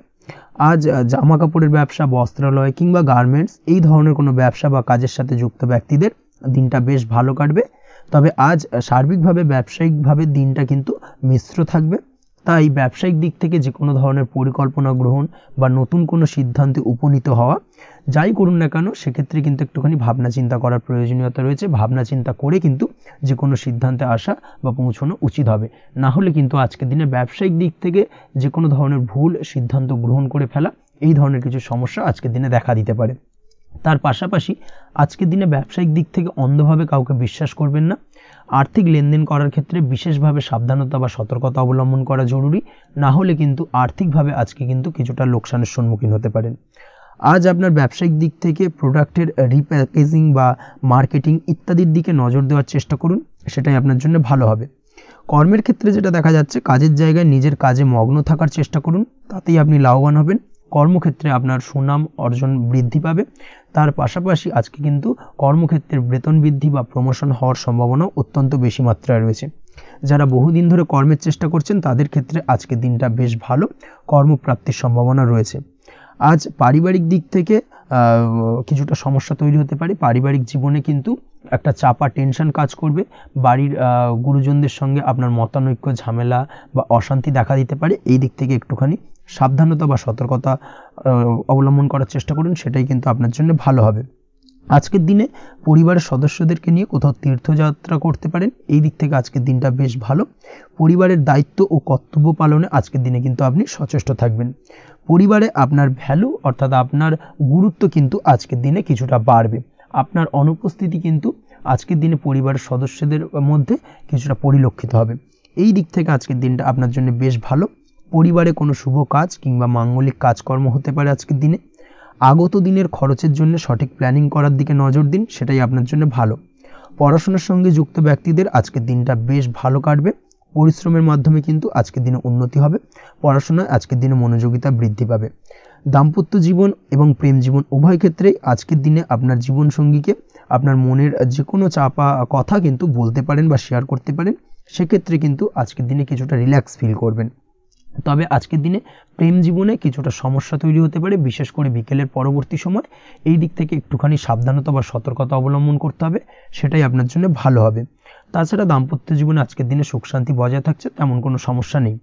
আজ জামা কাপড়ের ব্যবসা, বস্ত্রালয় কিংবা গার্মেন্টস এই ধরনের কোনো ব্যবসা বা কাজের সাথে যুক্ত ব্যক্তিদের দিনটা বেশ ভালো কাটবে। তবে আজ সার্বিকভাবে ব্যবসায়িকভাবে দিনটা কিন্তু মিশ্র থাকবে, তাই ব্যবসায়িক দিক থেকে যে কোনো ধরনের পরিকল্পনা গ্রহণ বা নতুন কোনো সিদ্ধান্তে উপনীত হওয়া যাই করুন না কেন, সেক্ষেত্রে কিন্তু একটুখানি ভাবনা চিন্তা করার প্রয়োজনীয়তা রয়েছে। ভাবনা চিন্তা করে কিন্তু যে কোনো সিদ্ধান্তে আসা বা পৌঁছানো উচিত হবে, না হলে কিন্তু আজকের দিনে ব্যবসায়িক দিক থেকে যে কোনো ধরনের ভুল সিদ্ধান্ত গ্রহণ করে ফেলা, এই ধরনের কিছু সমস্যা আজকের দিনে দেখা দিতে পারে। তার পাশাপাশি আজকের দিনে ব্যবসায়িক দিক থেকে অন্ধভাবে কাউকে বিশ্বাস করবেন না। আর্থিক লেনদেন করার ক্ষেত্রে বিশেষভাবে সাবধানতা বা সতর্কতা অবলম্বন করা জরুরি, না হলে কিন্তু আর্থিকভাবে আজকে কিন্তু কিছুটা লোকসানের সম্মুখীন হতে পারেন। আজ আপনার ব্যবসায়িক দিক থেকে প্রোডাক্টের রিপ্যাকেজিং বা মার্কেটিং ইত্যাদির দিকে নজর দেওয়ার চেষ্টা করুন, সেটাই আপনার জন্য ভালো হবে। কর্মের ক্ষেত্রে যেটা দেখা যাচ্ছে, কাজের জায়গায় নিজের কাজে মগ্ন থাকার চেষ্টা করুন, তাতেই আপনি লাভবান হবেন। কর্মক্ষেত্রে আপনার সুনাম অর্জন বৃদ্ধি পাবে, তার পাশাপাশি আজকে কিন্তু কর্মক্ষেত্রের বেতন বৃদ্ধি বা প্রমোশন হওয়ার সম্ভাবনা অত্যন্ত বেশি মাত্রায় রয়েছে। যারা বহুদিন ধরে কর্মের চেষ্টা করছেন তাদের ক্ষেত্রে আজকের দিনটা বেশ ভালো, কর্মপ্রাপ্তির সম্ভাবনা রয়েছে। আজ পারিবারিক দিক থেকে কিছুটা সমস্যা তৈরি হতে পারে। পারিবারিক জীবনে কিন্তু একটা চাপা টেনশন কাজ করবে। বাড়ির গুরুজনদের সঙ্গে আপনার মতানৈক্য, ঝামেলা বা অশান্তি দেখা দিতে পারে। এই দিক থেকে একটুখানি সাবধানতা বা সতর্কতা অবলম্বন করার চেষ্টা করুন, সেটাই কিন্তু আপনার জন্য ভালো হবে। আজকের দিনে পরিবারের সদস্যদেরকে নিয়ে কোথাও তীর্থযাত্রা করতে পারেন, এই দিক থেকে আজকের দিনটা বেশ ভালো। পরিবারের দায়িত্ব ও কর্তব্য পালনে আজকের দিনে কিন্তু আপনি সচেষ্ট থাকবেন। পরিবারে আপনার ভ্যালু অর্থাৎ আপনার গুরুত্ব কিন্তু আজকের দিনে কিছুটা বাড়বে। আপনার অনুপস্থিতি কিন্তু আজকের দিনে পরিবারের সদস্যদের মধ্যে কিছুটা পরিলক্ষিত হবে। এই দিক থেকে আজকের দিনটা আপনার জন্য বেশ ভালো। পরিবারে কোনো শুভ কাজ কিংবা মাঙ্গলিক কাজকর্ম হতে পারে আজকের দিনে। আগত দিনের খরচের জন্য সঠিক প্ল্যানিং করার দিকে নজর দিন, সেটাই আপনার জন্য ভালো। পড়াশোনার সঙ্গে যুক্ত ব্যক্তিদের আজকের দিনটা বেশ ভালো কাটবে। পরিশ্রমের মাধ্যমে কিন্তু আজকের দিনে উন্নতি হবে। পড়াশোনায় আজকের দিনে মনোযোগিতা বৃদ্ধি পাবে। দাম্পত্য জীবন এবং প্রেম জীবন উভয় ক্ষেত্রেই আজকের দিনে আপনার জীবনসঙ্গীকে আপনার মনের যে কোনো চাপা কথা কিন্তু বলতে পারেন বা শেয়ার করতে পারেন, সেক্ষেত্রে কিন্তু আজকের দিনে কিছুটা রিল্যাক্স ফিল করবেন। তবে আজকের দিনে প্রেম জীবনে কিছুটা সমস্যা তৈরি হতে পারে, বিশেষ করে বিকেলের পরবর্তী সময়। এই দিক থেকে একটুখানি সাবধানতা বা সতর্কতা অবলম্বন করতে হবে, সেটাই আপনার জন্য ভালো হবে। তাছাড়া দাম্পত্য জীবনে আজকের দিনে সুখ শান্তি বজায় থাকছে, তেমন কোনো সমস্যা নেই।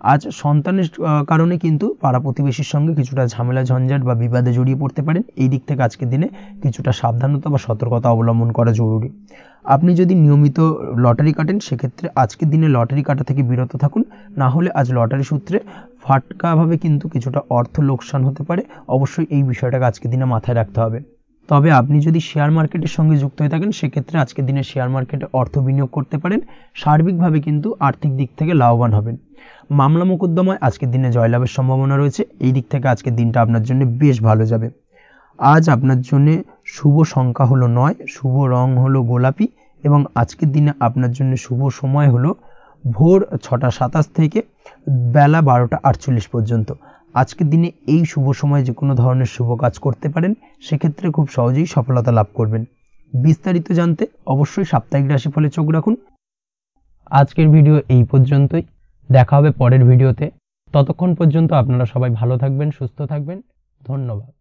আজ সন্তানের কারণে কিন্তু পাড়া প্রতিবেশীর সঙ্গে কিছুটা ঝামেলা ঝঞ্ঝাট বা বিবাদে জড়িয়ে পড়তে পারেন। এই দিক থেকে আজকের দিনে কিছুটা সাবধানতা বা সতর্কতা অবলম্বন করা জরুরি। আপনি যদি নিয়মিত লটারি কাটেন সেক্ষেত্রে আজকের দিনে লটারি কাটা থেকে বিরত থাকুন, না হলে আজ লটারি সূত্রে ফাটকাভাবে কিন্তু কিছুটা অর্থ লোকসান হতে পারে। অবশ্যই এই বিষয়টাকে আজকের দিনে মাথায় রাখতে হবে। তবে আপনি যদি শেয়ার মার্কেটের সঙ্গে যুক্ত হয়ে থাকেন সেক্ষেত্রে আজকের দিনে শেয়ার মার্কেটে অর্থ বিনিয়োগ করতে পারেন, সার্বিকভাবে কিন্তু আর্থিক দিক থেকে লাভবান হবেন। মামলা মোকদ্দমায় আজকের দিনে জয়লাভের সম্ভাবনা রয়েছে। এই দিক থেকে আজকের দিনটা আপনার জন্য বেশ ভালো যাবে। আজ আপনার জন্য শুভ সংখ্যা হলো 9, শুভ রং হলো গোলাপি এবং আজকের দিনে আপনার জন্য শুভ সময় হলো ভোর 6টা 27 থেকে বেলা 12টা 48 পর্যন্ত। আজকের দিনে এই শুভ সময়ে যে কোনো ধরনের শুভ কাজ করতে পারেন, সেক্ষেত্রে খুব সহজেই সফলতা লাভ করবেন। বিস্তারিত জানতে অবশ্যই সাপ্তাহিক রাশিফলে চোখ রাখুন। আজকের ভিডিও এই পর্যন্তই, দেখা হবে পরের ভিডিওতে। ততক্ষণ পর্যন্ত আপনারা সবাই ভালো থাকবেন, সুস্থ থাকবেন। ধন্যবাদ।